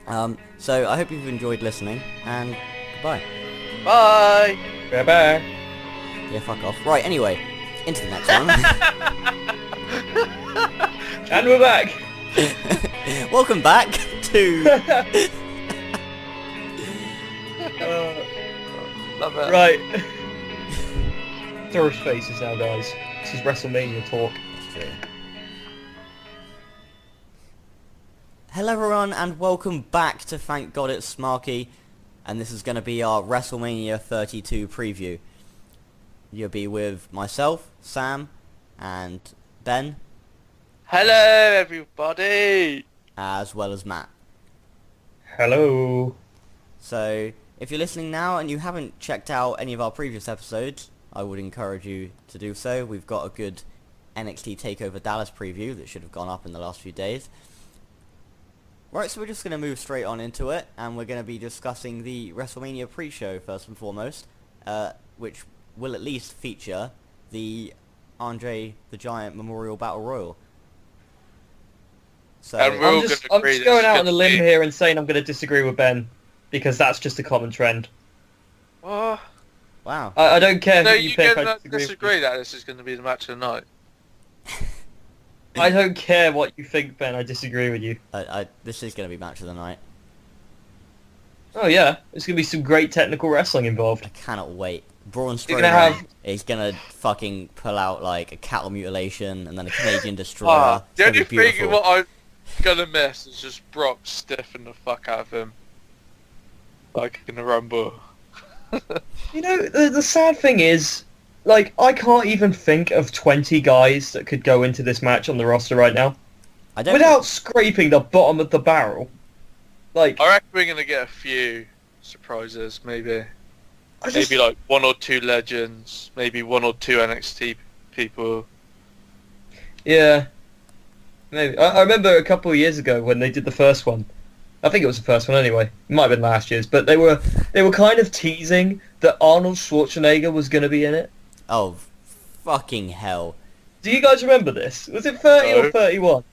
So I hope you've enjoyed listening, and goodbye. Bye. Bye bye. Yeah, fuck off. Right, anyway, into the next one. And we're back. Welcome back to... Love it. Right. Tourist faces now, guys. This is WrestleMania talk. Hello everyone, and welcome back to Thank God It's Smarky, and this is going to be our WrestleMania 32 preview. You'll be with myself, Sam, and Ben, Hello, everybody. as well as Matt. Hello. So, if you're listening now and you haven't checked out any of our previous episodes, I would encourage you to do so. We've got a good NXT TakeOver Dallas preview that should have gone up in the last few days. Right, so we're just going to move straight on into it, and we're going to be discussing the WrestleMania pre-show first and foremost, which will at least feature the Andre the Giant Memorial Battle Royal. So, And we're all I'm just gonna agree going this out is on a gonna limb be- here and saying I'm going to disagree with Ben, because that's just a common trend. Oh, wow. I don't care no, who you you pick, can I disagree. disagree that this is going to be the match of the night. I don't care what you think, Ben, I disagree with you. This is going to be match of the night. Oh yeah, there's going to be some great technical wrestling involved. I cannot wait. Braun You're gonna Strowman have- is going to fucking pull out like a cattle mutilation and then a Canadian destroyer. Ah, It's the gonna only be thing beautiful. what I'm going to miss is just Brock stiffing the fuck out of him. Like in the Rumble. You know, the sad thing is, like, I can't even think of 20 guys that could go into this match on the roster right now I don't without scraping the bottom of the barrel. Like, I reckon we're going to get a few surprises, maybe. I just, Maybe like one or two legends, maybe one or two NXT people. yeah, maybe. I remember a couple of years ago when they did the first one. I think it was the first one anyway. It might have been last year's, but they were kind of teasing that Arnold Schwarzenegger was going to be in it. Oh, fucking hell. Do you guys remember this? Was it 30 No. or 31?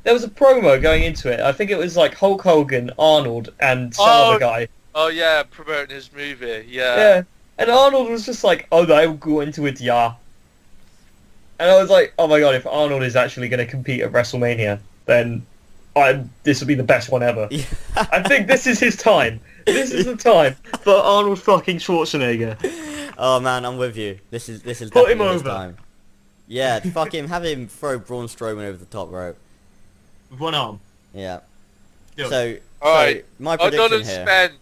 There was a promo going into it. I think it was like Hulk Hogan, Arnold, and some Oh, other guy. Oh yeah, promoting his movie, Yeah. And Arnold was just like, oh, they'll go into it, yeah. And I was like, oh my god, if Arnold is actually going to compete at WrestleMania, then this will be the best one ever. I think this is his time. This is the time for Arnold fucking Schwarzenegger. Oh man, I'm with you. This is Put him definitely his over. time. Yeah, fuck him. Have him throw Braun Strowman over the top rope. With one arm. Yeah. Do it. So, Alright, my I don't prediction here. spend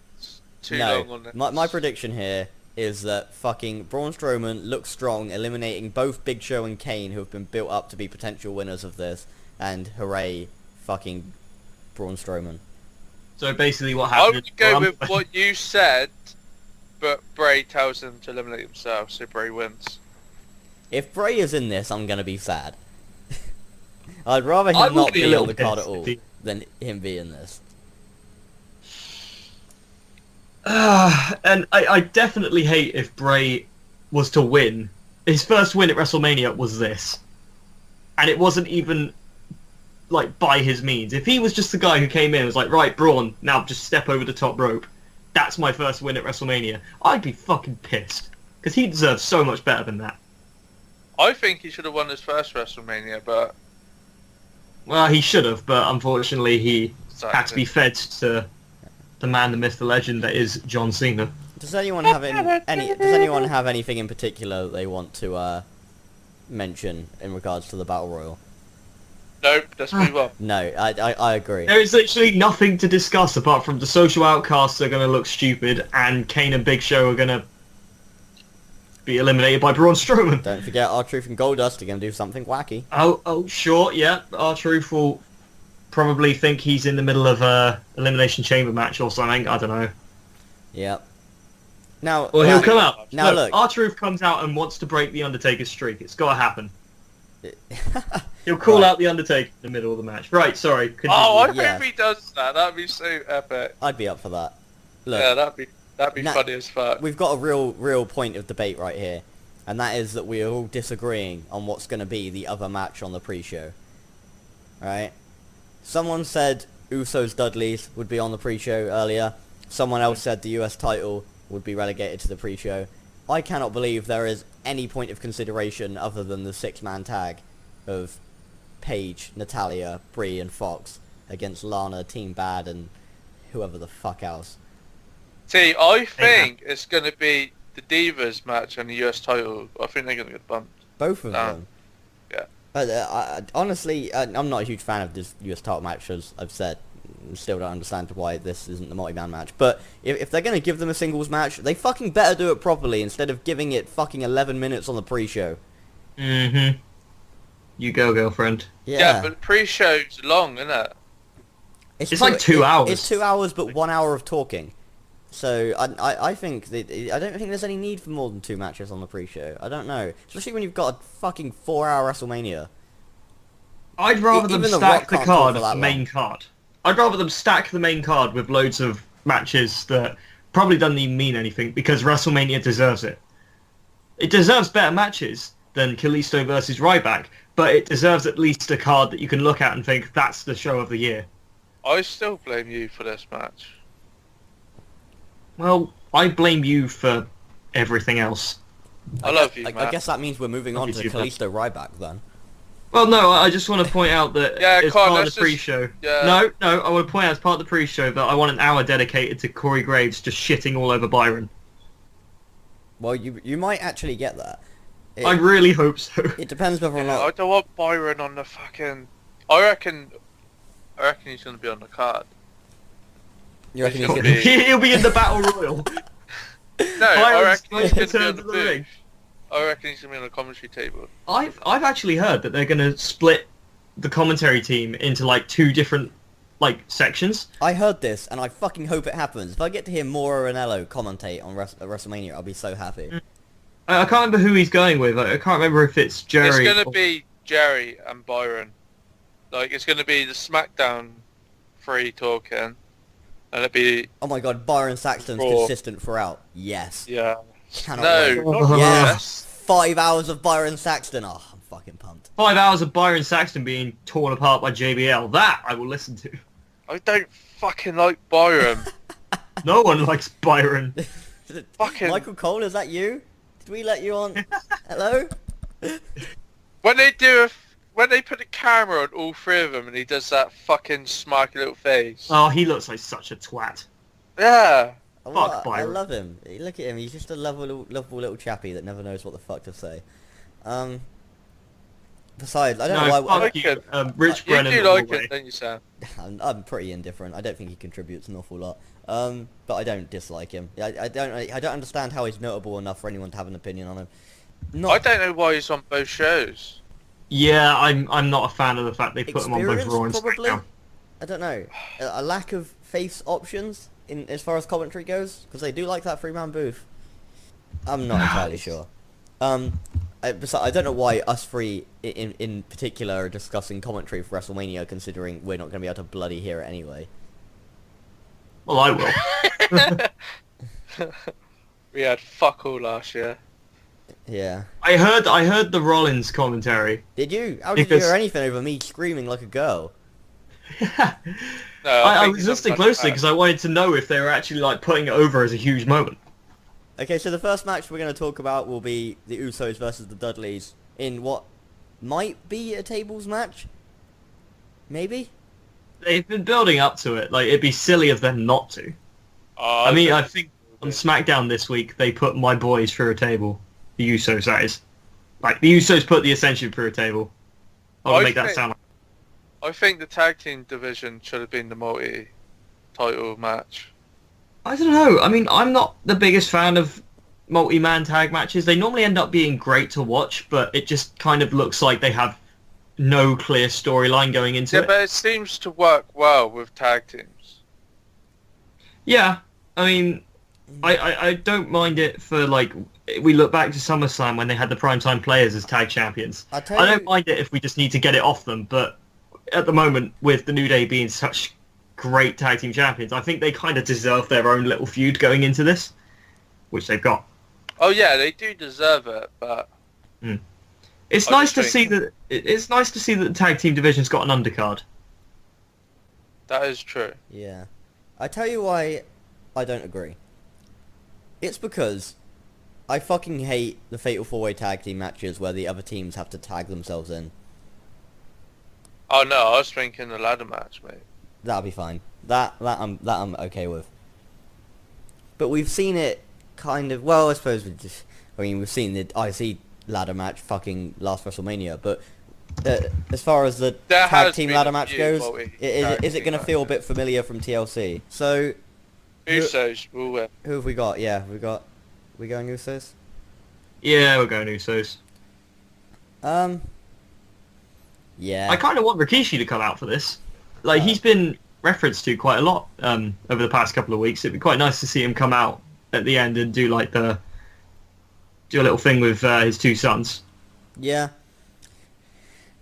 too No, long on this. my prediction here is that fucking Braun Strowman looks strong, eliminating both Big Show and Kane, who have been built up to be potential winners of this, and hooray, fucking Braun Strowman. So basically what I happened... would go with what you said, but Bray tells him to eliminate himself, so Bray wins. If Bray is in this, I'm gonna be sad. I'd rather I him would not be a be on little the card at pissed all if he- than him be in this. And I definitely hate if Bray was to win. His first win at WrestleMania was this. And it wasn't even, like, by his means. If he was just the guy who came in and was like, right, Braun, now just step over the top rope. That's my first win at WrestleMania. I'd be fucking pissed. Because he deserves so much better than that. I think he should have won his first WrestleMania, but Well, he should have, but unfortunately he had to be fed to the man, the myth, the legend that is John Cena. Does anyone have Does anyone have anything in particular that they want to mention in regards to the Battle Royal? Nope, let's move on. No, I agree. There is literally nothing to discuss apart from the social outcasts are going to look stupid and Kane and Big Show are going to be eliminated by Braun Strowman. Don't forget R-Truth and Goldust are going to do something wacky. Oh, sure, yeah. R-Truth will probably think he's in the middle of a Elimination Chamber match or something. I don't know. Yep. Now, Well, he'll come out. Now look. R-Truth comes out and wants to break the Undertaker's streak. It's got to happen. He'll call Right. out the Undertaker in the middle of the match. Right, sorry. Continue. Oh, I Yeah. hope he does that. That'd be so epic. I'd be up for that. Look, Yeah, that'd be Nah, funny as fuck. we've got a real point of debate right here, and that is that we are all disagreeing on what's going to be the other match on the pre-show. Right? Someone said Usos Dudleys would be on the pre-show earlier. Someone else said the US title would be relegated to the pre-show. I cannot believe there is any point of consideration other than the 6-man tag of Paige, Natalia, Brie and Fox against Lana, Team Bad and whoever the fuck else. See, I think it's going to be the Divas match and the US title. I think they're going to get bumped. Both of them. Yeah. Honestly, I'm not a huge fan of this US title match, as I've said. Still don't understand why this isn't the multi-man match. But if they're going to give them a singles match, they fucking better do it properly instead of giving it fucking 11 minutes on the pre-show. Mm-hmm. You go, girlfriend. Yeah, but pre-show's long, isn't it? It's like 2 hours. It's 2 hours, but 1 hour of talking. So I think I don't think there's any need for more than 2 matches on the pre-show. I don't know, especially when you've got a fucking 4-hour WrestleMania. I'd rather them Even The stack Rock the can't card talk for of that the main card. I'd rather them stack the main card with loads of matches that probably doesn't even mean anything because WrestleMania deserves it. It deserves better matches than Kalisto versus Ryback, but it deserves at least a card that you can look at and think that's the show of the year. I still blame you for this match. Well, I blame you for everything else. I love you, I Matt. guess that means we're moving on Love to you, Matt. Kalisto Ryback then. Well, no, I just want to point out that as Carl, part of let's the pre-show... yeah. No, I want to point out as part of the pre-show that I want an hour dedicated to Corey Graves just shitting all over Byron. Well, you might actually get that. I really hope so. It depends whether or I not. don't want Byron on the fucking... I reckon he's going to be on the card. You reckon he's He'll gonna be- He'll be in the Battle Royal. No, I Byron's reckon he's going going to to be turn on to the the ring. booth. I reckon he's going to be on the commentary table. I've actually heard that they're going to split the commentary team into like 2 different sections. I heard this, and I fucking hope it happens. If I get to hear Mauro Ranallo commentate on WrestleMania, I'll be so happy. I can't remember who he's going with. I can't remember if it's Jerry. It's going to be Jerry and Byron. Like, it's going to be the SmackDown 3 talking. And it'll be... Oh my god, Byron Saxton's Raw. consistent throughout. Yes. Yeah. Cannot No, wait. not Yes. 5 hours of Byron Saxton. Oh, I'm fucking pumped. 5 hours of Byron Saxton being torn apart by JBL. That I will listen to. I don't fucking like Byron. No one likes Byron. Fucking... Michael Cole, is that you? Did we let you on? Hello? When they put the camera on all 3 of them and he does that fucking smarky little face. Oh, he looks like such a twat. Yeah. I Byron. love him. Look at him. He's just a lovable little chappie that never knows what the fuck to say. Besides, I don't know No, why. fuck you. Rich You Brennan do all like the way. it, don't you, Sam? I'm pretty indifferent. I don't think he contributes an awful lot. But I don't dislike him. I don't understand how he's notable enough for anyone to have an opinion on him. I don't know why he's on both shows. Yeah, I'm not a fan of the fact they put him on both Experience, Raw and probably. SmackDown. I don't know. A lack of face options in as far as commentary goes, because they do like that 3-man booth. I'm not entirely sure. Besides, I don't know why us 3 in particular are discussing commentary for WrestleMania, considering we're not going to be able to bloody hear it anyway. Well, I will. We had fuck all last year. Yeah. I heard the Rollins commentary. Did you? How did you Because- hear anything over me screaming like a girl? No, I think was he's listening on closely Black because I wanted to know if they were actually putting it over as a huge moment. Okay, so the first match we're going to talk about will be the Usos versus the Dudleys in what might be a tables match. Maybe? They've been building up to it. It'd be silly of them not to. I mean, I think on SmackDown this week they put my boys through a table. The Usos, that is. The Usos put the Ascension through a table. I would I make that think- sound I think the tag team division should have been the multi-title match. I don't know. I mean, I'm not the biggest fan of multi-man tag matches. They normally end up being great to watch, but it just kind of looks like they have no clear storyline going into Yeah, it. but it seems to work well with tag teams. Yeah, I mean, I don't mind it for, we look back to SummerSlam when they had the Primetime Players as tag champions. I I don't mind it if we just need to get it off them, but at the moment, with the New Day being such great tag team champions, I think they kind of deserve their own little feud going into this, which they've got. Oh yeah, they do deserve it, but It's I nice just to see think- that. It's nice to see that the tag team division's got an undercard. That is true. Yeah. I tell you why I don't agree. It's because I fucking hate the Fatal 4-Way Tag Team matches where the other teams have to tag themselves in. Oh no, I was thinking the ladder match, mate. That'll be fine. That I'm okay with. But we've seen it kind of, well, I suppose we've seen the IC ladder match fucking last WrestleMania, but as far as the There tag has team been ladder a match few goes, multi-tag is it team going to feel a matches. bit familiar from TLC? So, Usos will win. who have we got? Yeah, we going Usos? Yeah, we're going Usos. Yeah. I kind of want Rikishi to come out for this. Like, he's been referenced to quite a lot over the past couple of weeks. It'd be quite nice to see him come out at the end and do a little thing with his two sons. Yeah.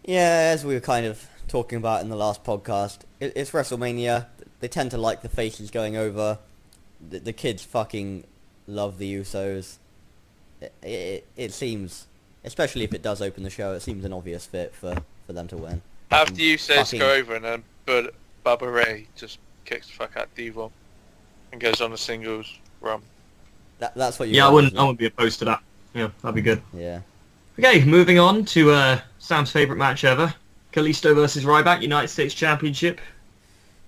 Yeah, as we were kind of talking about in the last podcast, it's WrestleMania. They tend to like the faces going over. The kids fucking love the Usos. It seems, especially if it does open the show, it seems an obvious fit for them to win. Have the Usos Fucking- go over and then Bubba Ray just kicks the fuck out Devon and goes on a singles run. That's what you Yeah, I want, isn't wouldn't be opposed to that. Yeah, that'd be good. it? Yeah. Okay, moving on to Sam's favourite match ever. Kalisto versus Ryback, United States Championship.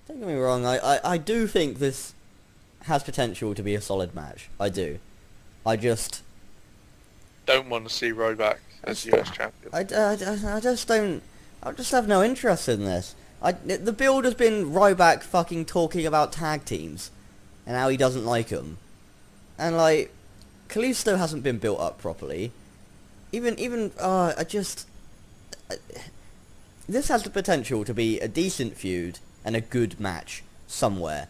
Don't get me wrong, I do think this has potential to be a solid match. I do. I just... Don't want to see Ryback as US champion. I just don't... I just have no interest in this. The build has been Ryback fucking talking about tag teams and how he doesn't like them. And like, Kalisto hasn't been built up properly. This has the potential to be a decent feud and a good match somewhere.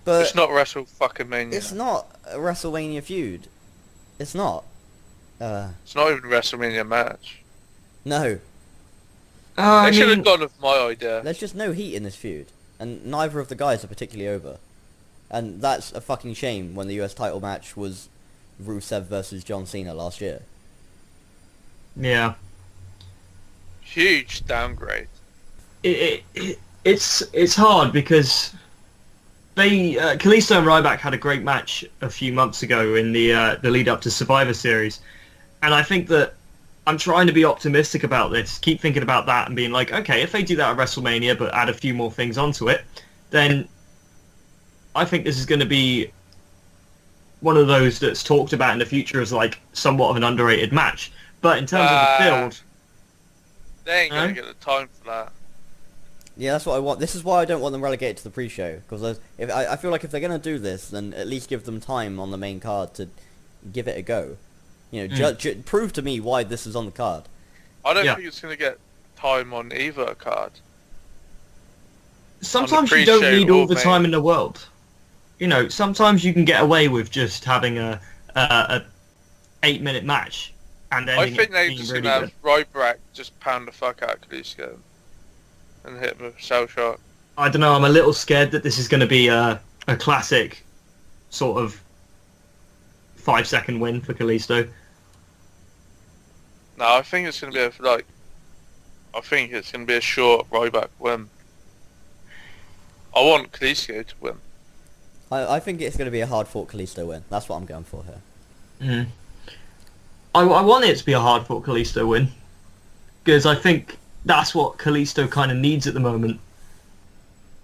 But It's not WrestleMania. it's not a WrestleMania feud. It's not. It's not even a WrestleMania match. No. They should have gone with my idea. There's just no heat in this feud, and neither of the guys are particularly over. And that's a fucking shame when the US title match was Rusev versus John Cena last year. Yeah. Huge downgrade. It's hard because Kalisto and Ryback had a great match a few months ago in the lead up to Survivor Series, and I think that I'm trying to be optimistic about this. Keep thinking about that and being like, okay, if they do that at WrestleMania but add a few more things onto it, then I think this is going to be one of those that's talked about in the future as like somewhat of an underrated match. But in terms of the build, They ain't gonna get the time for that. Yeah, that's what I want. This is why I don't want them relegated to the pre-show, because I feel like if they're going to do this, then at least give them time on the main card to give it a go. You know, prove to me why this is on the card. I don't think it's gonna get time on either card. sometimes you don't need all the time in the world. You know, sometimes you can get away with just having a 8-minute match. And I think they're just going to have Ryback just pound the fuck out of Kalisto and hit him with a shell shot. I don't know, I'm a little scared that this is going to be a classic sort of 5-second win for Kalisto. No, I think it's going to be a short Ryback win. I want Kalisto to win. I think it's going to be a hard-fought Kalisto win. That's what I'm going for here. I want it to be a hard-fought Kalisto win, because I think that's what Kalisto kind of needs at the moment.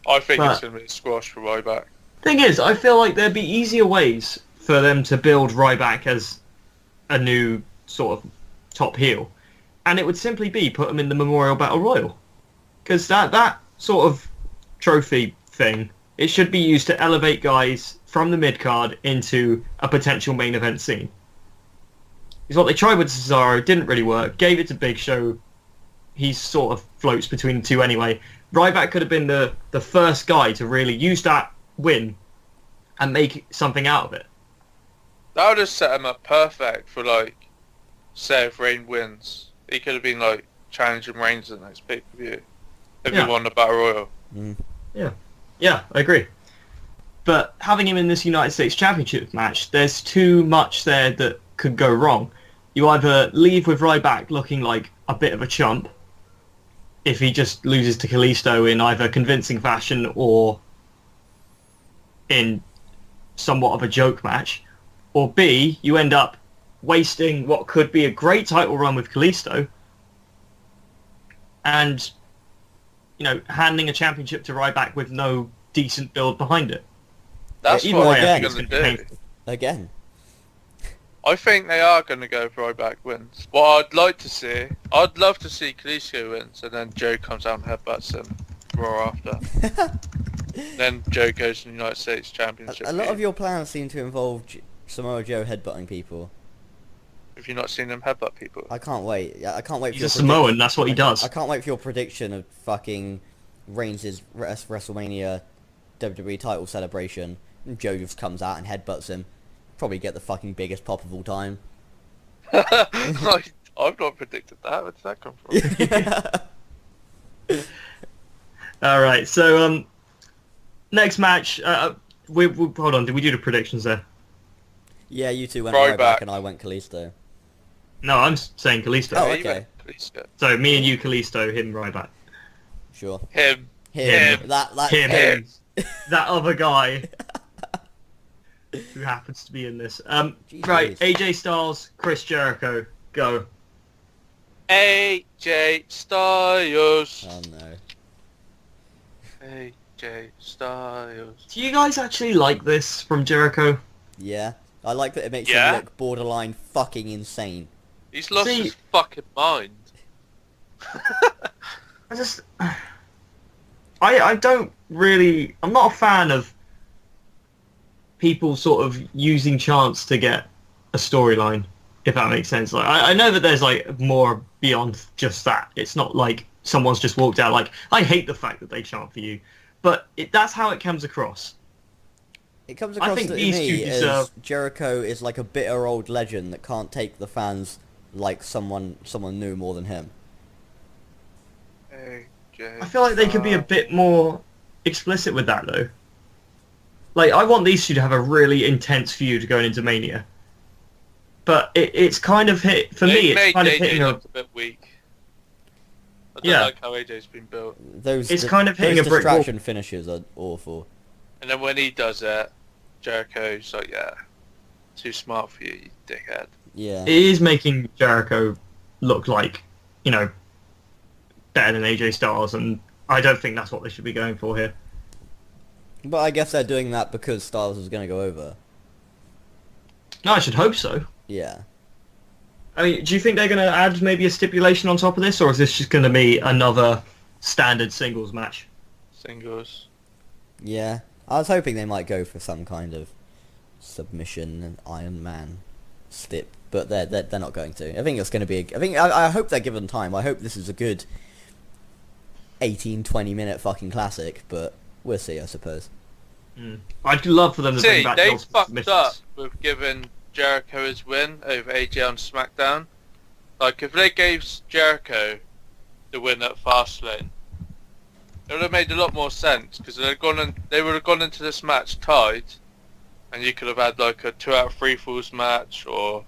I think it's going to be a squash for Ryback. Thing is, I feel like there'd be easier ways for them to build Ryback as a new sort of top heel, and it would simply be put him in the Memorial Battle Royal, because that sort of trophy thing, it should be used to elevate guys from the mid-card into a potential main event scene. Is what they tried with Cesaro, didn't really work, gave it to Big Show. He sort of floats between the two anyway. Ryback could have been the first guy to really use that win and make something out of it. That would have set him up perfect for, like, say if Reigns wins. He could have been, like, challenging Reigns in the next pay-per-view if he won the Battle Royal. Yeah, I agree. But having him in this United States Championship match, there's too much there that could go wrong. You either leave with Ryback looking like a bit of a chump, if he just loses to Kalisto in either convincing fashion or in somewhat of a joke match, or B, you end up wasting what could be a great title run with Kalisto and, handing a championship to Ryback with no decent build behind it. That's Either what way, I I'm think it's going going to to be do. painful. Again. I think they are going to go for Ryback wins. What I'd like to see, I'd love to see Kalisto wins, and then Joe comes out and headbutts him Raw after. Then Joe goes to the United States Championship. A lot of your plans seem to involve Samoa Joe headbutting people. Have you not seen him headbutt people? I can't wait. I can't wait for He's your a Samoan, prediction. that's what he does. I can't wait for your prediction of fucking Reigns' WrestleMania WWE title celebration. And Joe just comes out and headbutts him. Probably get the fucking biggest pop of all time. I've not predicted that. Where did that come from? Alright, so, next match, we hold on, did we do the predictions there? Yeah, you two went Ryback. Ryback and I went Kalisto. No, I'm saying Kalisto. Oh, Yeah, you okay. went Kalisto. So, me and you Kalisto, him Ryback. Sure. Him. Him. Him. That Him. That other guy who happens to be in this. Jeez Right, Louise. AJ Styles, Chris Jericho, go. AJ Styles. Oh no. AJ Styles. Do you guys actually like this from Jericho? Yeah. I like that it makes Yeah? him look borderline fucking insane. He's lost See- his fucking mind. I just... I don't really... I'm not a fan of people sort of using chants to get a storyline, if that makes sense. Like, I know that there's like more beyond just that. It's not like someone's just walked out like, I hate the fact that they chant for you. But that's how it comes across. It comes I across think to these me two as deserve- Jericho is like a bitter old legend that can't take the fans like someone new more than him. AJ I feel like they could be a bit more explicit with that, though. Like, I want these two to have a really intense feud going into Mania. But it's kind of hit... For me, it's made kind of AJ hitting a... look a bit weak. I don't Yeah. like how AJ's been built. Those kind of hitting those a brick wall. distraction finishes are awful. And then when he does it, Jericho's like, yeah, too smart for you, you dickhead. Yeah. It is making Jericho look like, better than AJ Styles, and I don't think that's what they should be going for here. But I guess they're doing that because Styles is going to go over. No, I should hope so. Yeah. I mean, do you think they're going to add maybe a stipulation on top of this, or is this just going to be another standard singles match? Singles. Yeah. I was hoping they might go for some kind of submission and Iron Man stip, but they're not going to. I think it's going to be. I hope they're given time. I hope this is a good 18-20 minute fucking classic, but we'll see, I suppose. I'd love for them to bring See, back they the ultimate fucked submissions. up with giving Jericho his win over AJ on SmackDown. Like, if they gave Jericho the win at Fastlane, it would have made a lot more sense, because they would have gone into this match tied, and you could have had like a 2 out of 3 falls match, or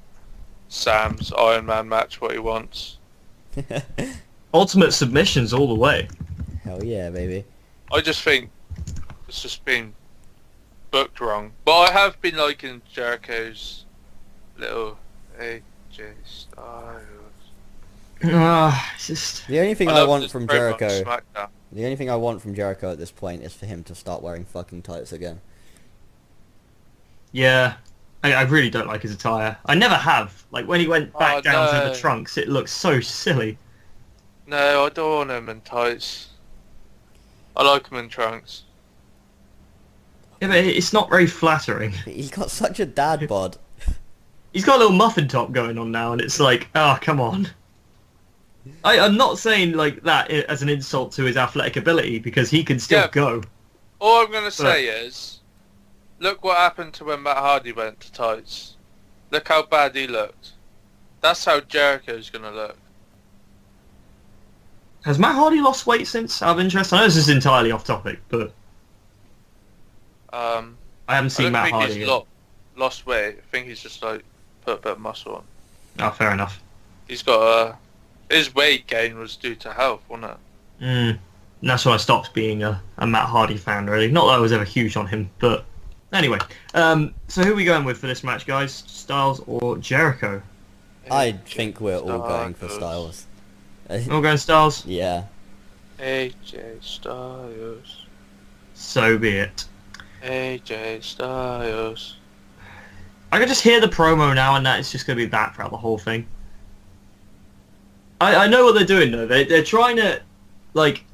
Sam's Iron Man match, what he wants. Ultimate submissions all the way. Hell yeah, baby. I just think it's just been booked wrong. But I have been liking Jericho's little AJ Styles. It's just... The only thing I I love want this from promo on Jericho, SmackDown. the only thing I want from Jericho at this point is for him to start wearing fucking tights again. Yeah. I really don't like his attire. I never have. Like, when he went back down to no. the trunks, it looks so silly. No, I don't want him in tights. I like him in trunks. Yeah, but it's not very flattering. He's got such a dad bod. He's got a little muffin top going on now, and it's like, oh, come on. I'm not saying like that as an insult to his athletic ability, because he can still Yeah. go. All I'm going to say is, look what happened to when Matt Hardy went to tights. Look how bad he looked. That's how Jericho's going to look. Has Matt Hardy lost weight since, out of interest? I know this is entirely off topic, but I haven't I seen don't Matt think Hardy he's yet. lost weight. I think he's just like put a bit of muscle on. Oh, fair enough. He's got his weight gain was due to health, wasn't it? And that's when I stopped being a Matt Hardy fan, really. Not that I was ever huge on him, but anyway. So who are we going with for this match, guys? Styles or Jericho? I think we're all going for Styles. All going Styles? Yeah. AJ Styles. So be it. AJ Styles. I can just hear the promo now, and that it's just going to be that throughout the whole thing. I know what they're doing, though. They're trying to, like...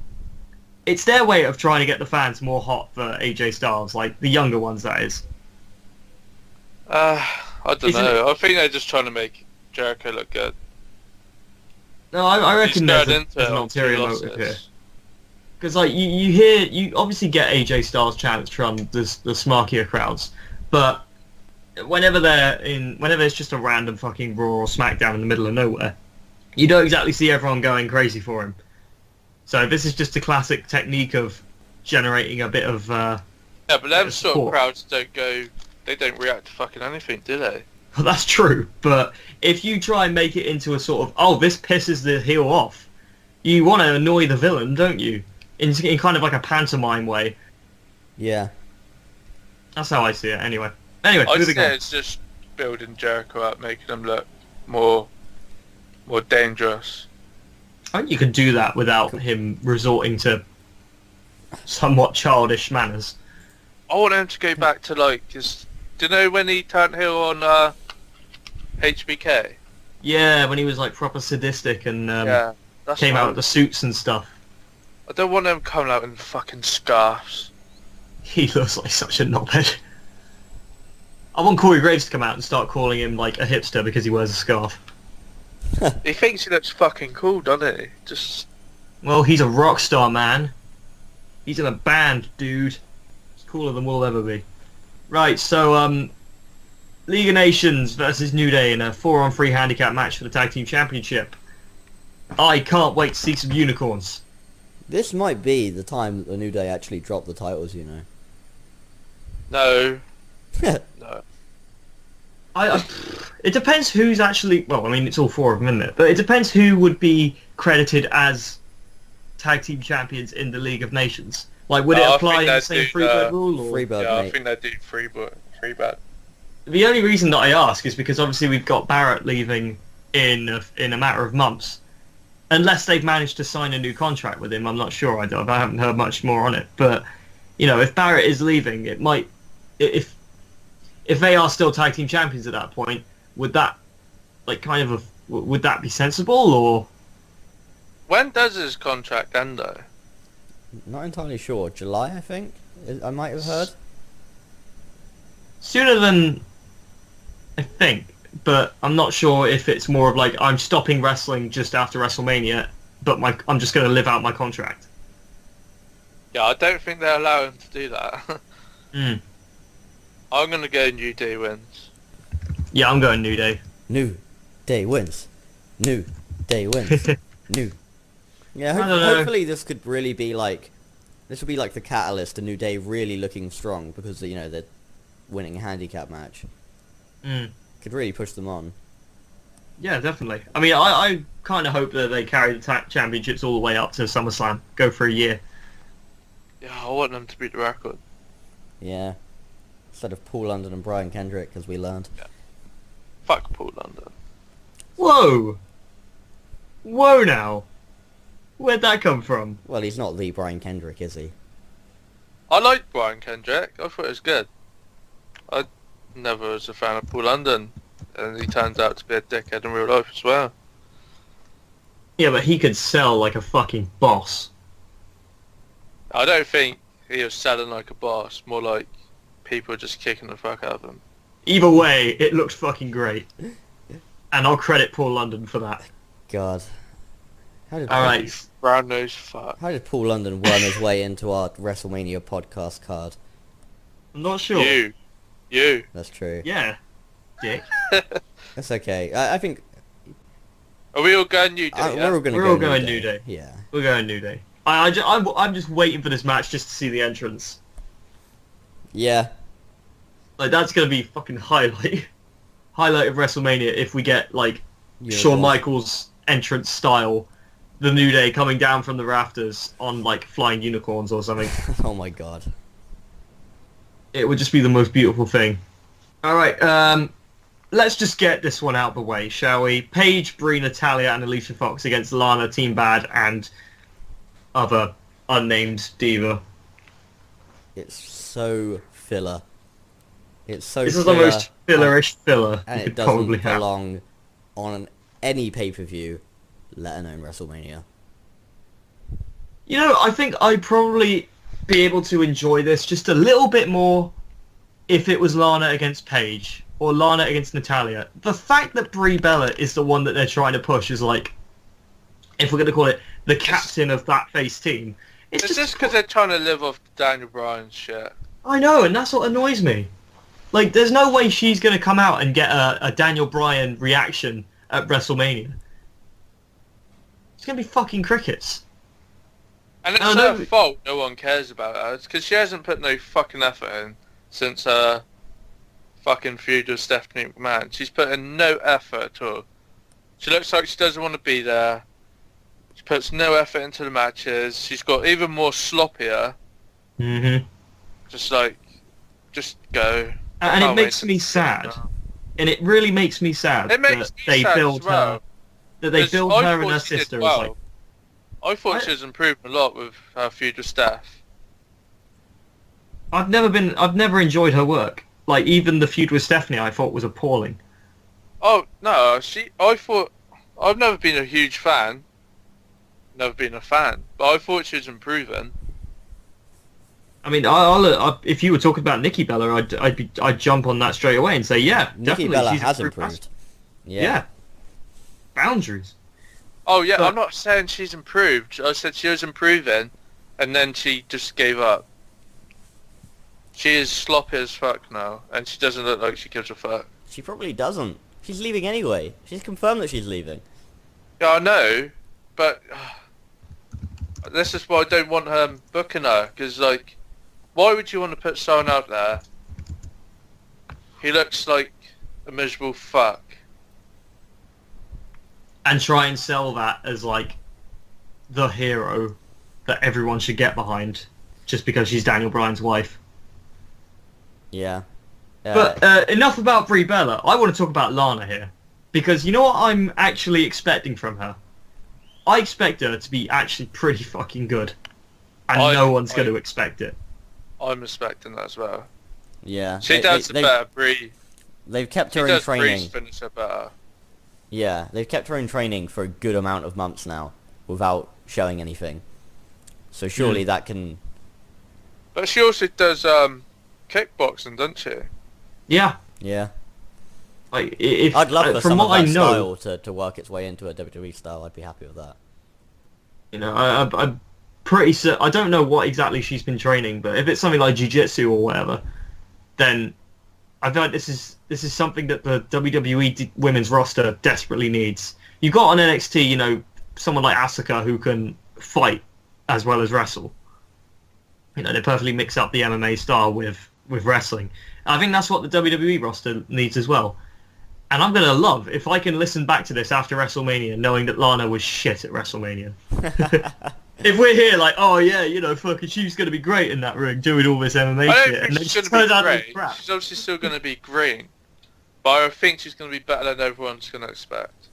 It's their way of trying to get the fans more hot for AJ Styles, like, the younger ones, that is. I don't know. I think they're just trying to make Jericho look good. No, I reckon there's into an it ulterior on motive here. losses. Because, like, you obviously get AJ Styles chants from the smarkier crowds, but whenever it's just a random fucking Raw or SmackDown in the middle of nowhere, you don't exactly see everyone going crazy for him. So this is just a classic technique of generating a bit of Yeah, but them sort of support. crowds they don't react to fucking anything, do they? Well, that's true, but if you try and make it into a sort of, oh, this pisses the heel off, you want to annoy the villain, don't you? In kind of like a pantomime way. Yeah. That's how I see it, anyway. Anyway, I'd moving say on. it's just building Jericho up, making him look more dangerous. I think you could do that without him resorting to somewhat childish manners. I want him to go back to like his... Do you know when he turned heel on HBK? Yeah, when he was like proper sadistic and Yeah, that's came what out I- with the suits and stuff. I don't want him coming out in fucking scarves. He looks like such a knobhead. I want Corey Graves to come out and start calling him like a hipster because he wears a scarf. He thinks he looks fucking cool, doesn't he? Just... Well, he's a rock star, man. He's in a band, dude. He's cooler than we'll ever be. Right, so, League of Nations versus New Day in a 4-on-3 handicap match for the Tag Team Championship. I can't wait to see some unicorns. This might be the time that the New Day actually drop the titles, you know. No. No. It depends who's actually... Well, I mean, it's all four of them, isn't it? But it depends who would be credited as Tag Team Champions in the League of Nations. Like, would it I apply think in the they'd same do, Freebird rule? Or... Freebird, Yeah, I mate. think they do Freebird. The only reason that I ask is because obviously we've got Barrett leaving in a matter of months. Unless they've managed to sign a new contract with him, I'm not sure. I haven't heard much more on it. But, you know, if Barrett is leaving, it might... If they are still Tag Team Champions at that point, would that, like, kind of... would that be sensible, or... When does his contract end, though? Not entirely sure. July, I think? I might have heard. Sooner than I think, but I'm not sure if it's more of like I'm stopping wrestling just after WrestleMania, but I'm just going to live out my contract. Yeah, I don't think they allow him to do that. I'm going to go New Day wins. Yeah, I'm going New Day. New Day wins. New Day wins. New. Yeah, I don't know. hopefully this could really be like... This will be like the catalyst to New Day really looking strong because, you know, they're winning a handicap match. Could really push them on. Yeah, definitely. I mean, I kind of hope that they carry the championships all the way up to SummerSlam. Go for a year. Yeah, I want them to beat the record. Yeah. Instead of Paul London and Brian Kendrick, as we learned. Fuck Paul London. Whoa! Whoa now! Where'd that come from? Well, he's not the Brian Kendrick, is he? I liked Brian Kendrick. I thought it was good. I never was a fan of Paul London. And he turns out to be a dickhead in real life as well. Yeah, but he could sell like a fucking boss. I don't think he was selling like a boss. More like people just kicking the fuck out of him. Either way, it looked fucking great. And I'll credit Paul London for that. God. How did Alright. Brown nose fuck. How did Paul London worm his way into our WrestleMania podcast card? I'm not sure. You. That's true. Yeah. Dick. That's okay. I think Are we all going New Day? Yeah? we're all going to We're go all going New Day. Yeah. We're going New Day. I'm just waiting for this match just to see the entrance. Yeah. Like, that's going to be fucking highlight of WrestleMania if we get, like, Unicorns. Shawn Michaels entrance style the New Day coming down from the rafters on like flying unicorns or something. Oh my god. It would just be the most beautiful thing. All right, let's just get this one out of the way, shall we? Paige, Brie, Natalia, and Alicia Fox against Lana, Team Bad, and other unnamed diva. It's so filler. It's so This is the filler, most fillerish filler and you it could doesn't probably have. belong on any pay-per-view, let alone WrestleMania. You know, I think I'd probably be able to enjoy this just a little bit more if it was Lana against Paige or Lana against Natalia. The fact that Brie Bella is the one that they're trying to push is like, if we're going to call it the captain of that face team, It's just because they're trying to live off Daniel Bryan's shit. I know, and that's what annoys me. Like, there's no way she's going to come out and get a Daniel Bryan reaction at WrestleMania. It's going to be fucking crickets. And it's Oh, her no. fault no one cares about her. It's because she hasn't put no fucking effort in since her fucking feud with Stephanie McMahon. She's put in no effort at all. She looks like she doesn't want to be there. She puts no effort into the matches. She's got even more sloppier. Mm-hmm. Just go. And it Can't makes wait me to- sad. And it really makes me sad It makes that me they sad build as well. her. That they 'Cause build I her and thought her she did sister as well. like. I thought she was improved a lot with her feud with Steph. I've never enjoyed her work. Like even the feud with Stephanie, I thought was appalling. Oh no, I've never been a huge fan. Never been a fan, but I thought she was improving. I mean, if you were talking about Nikki Bella, I'd jump on that straight away and say, yeah, Nikki definitely Bella she's has improved. improved. Yeah. Boundaries. Oh yeah, But- I'm not saying she's improved. I said she was improving, and then she just gave up. She is sloppy as fuck now, and she doesn't look like she gives a fuck. She probably doesn't. She's leaving anyway. She's confirmed that she's leaving. Yeah, I know, but this is why I don't want her booking her, because like, why would you want to put someone out there? He looks like a miserable fuck. And try and sell that as like the hero that everyone should get behind, just because she's Daniel Bryan's wife. Yeah. But enough about Brie Bella. I want to talk about Lana here. Because you know what I'm actually expecting from her? I expect her to be actually pretty fucking good. And no one's going to expect it. I'm respecting that as well. Yeah. She does they, it better, Brie. They've kept She her in does Brie's training. finisher better. Yeah, they've kept her in training for a good amount of months now without showing anything. So surely that can... But she also does kickboxing, doesn't she? Yeah. Yeah. Like, if, I'd love for from some what of I that know, style to work its way into a WWE style. I'd be happy with that. you know, I'm pretty certain. I don't know what exactly she's been training, but if it's something like jiu-jitsu or whatever, then I feel like this is something that the WWE women's roster desperately needs. You got on NXT, you know, someone like Asuka who can fight as well as wrestle. You know, they perfectly mix up the MMA style with wrestling. I think that's what the WWE roster needs as well. And I'm going to love if I can listen back to this after WrestleMania knowing that Lana was shit at WrestleMania. If we're here like, oh yeah, you know, fucking she's going to be great in that ring doing all this MMA I shit. don't And think then she's she going turns to out be to be great. crap. She's obviously still going to be green. But I think she's going to be better than everyone's going to expect.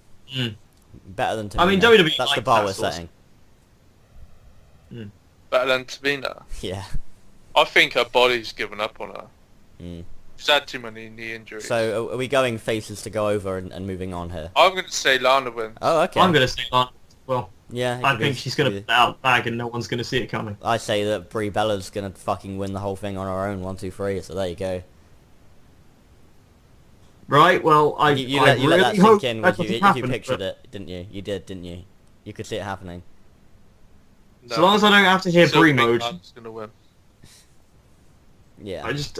Better than Tamina. I mean, WWE That's the like bar that we're sort of setting. Better than Tamina. Yeah. I think her body's given up on her. Mm. She's had too many knee injuries. So are we going faces to go over and moving on here? I'm going to say Lana wins. Oh, okay. I'm going to say Lana. Well, Yeah. it I could think be- she's going to could put it out the bag and no one's going to see it coming. be- I say that Brie Bella's gonna fucking win the whole thing on her own. 1, 2, 3. So there you go. Right, well, I You I let really that hope sink in. that You doesn't happen, pictured but it, didn't you? You did, didn't you? You could see it happening. No. So long as I don't have to hear Still Brie think mode, Lana's going to win. Yeah. I just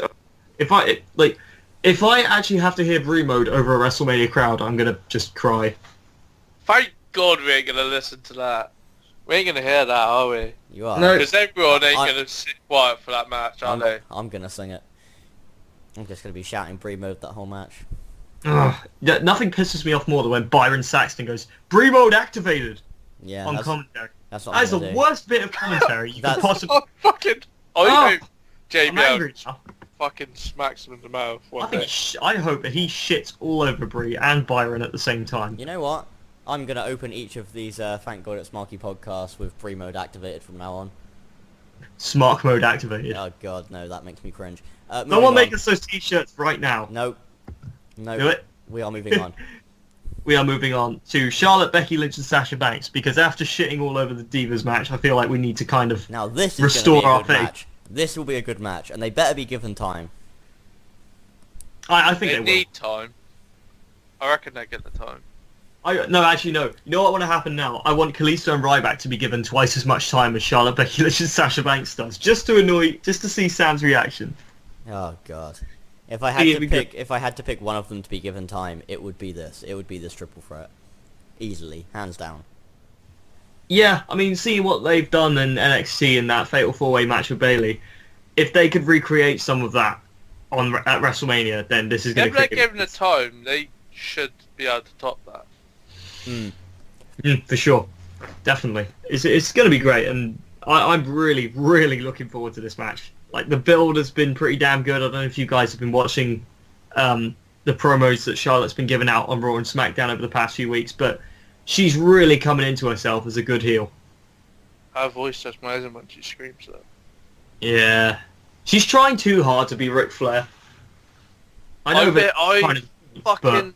if I actually have to hear Brie mode over a WrestleMania crowd, I'm gonna just cry. Thank God we ain't going to listen to that. We ain't going to hear that, are we? You are. No. Because everyone ain't I- going to sit quiet for that match, are they? I'm gonna sing it. I'm just gonna be shouting Brie mode that whole match. Ugh. Yeah, nothing pisses me off more than when Byron Saxton goes, Brie mode activated! Yeah, on commentary. that's what That I'm is the gonna do. worst bit of commentary you could That's- possibly... I fucking... I Oh, hope I'm angry JBL now. fucking smacks him in the mouth one day. I hope that he shits all over Brie and Byron at the same time. You know what? I'm gonna open each of these Thank God It's Smarky podcasts with free mode activated from now on. Smart mode activated. Oh god, no, that makes me cringe. Someone make us those t-shirts right now. Nope. Nope. Do it. We are moving on. We are moving on to Charlotte, Becky Lynch and Sasha Banks, because after shitting all over the Divas match, I feel like we need to kind of Now this is restore gonna our be a good faith. match. This will be a good match, and they better be given time. I think They they will. need time. I reckon they get the time. No, actually, no. You know what want to happen now? I want Kalisto and Ryback to be given twice as much time as Charlotte, Becky Lynch and Sasha Banks does, just to see Sam's reaction. Oh god. If I had Yeah, to we pick, if I had to pick one of them to be given time, it would be this. It would be this triple threat, easily, hands down. Yeah, I mean, seeing what they've done in NXT in that Fatal 4-Way match with Bayley, if they could recreate some of that at WrestleMania, then this is going If to they're given the time, they should be able to top that. For sure, definitely. It's going to be great, and I'm really, really looking forward to this match. Like, the build has been pretty damn good. I don't know if you guys have been watching the promos that Charlotte's been giving out on Raw and SmackDown over the past few weeks, but she's really coming into herself as a good heel. Her voice does amazing when she screams though. Yeah. She's trying too hard to be Ric Flair. I know that fucking...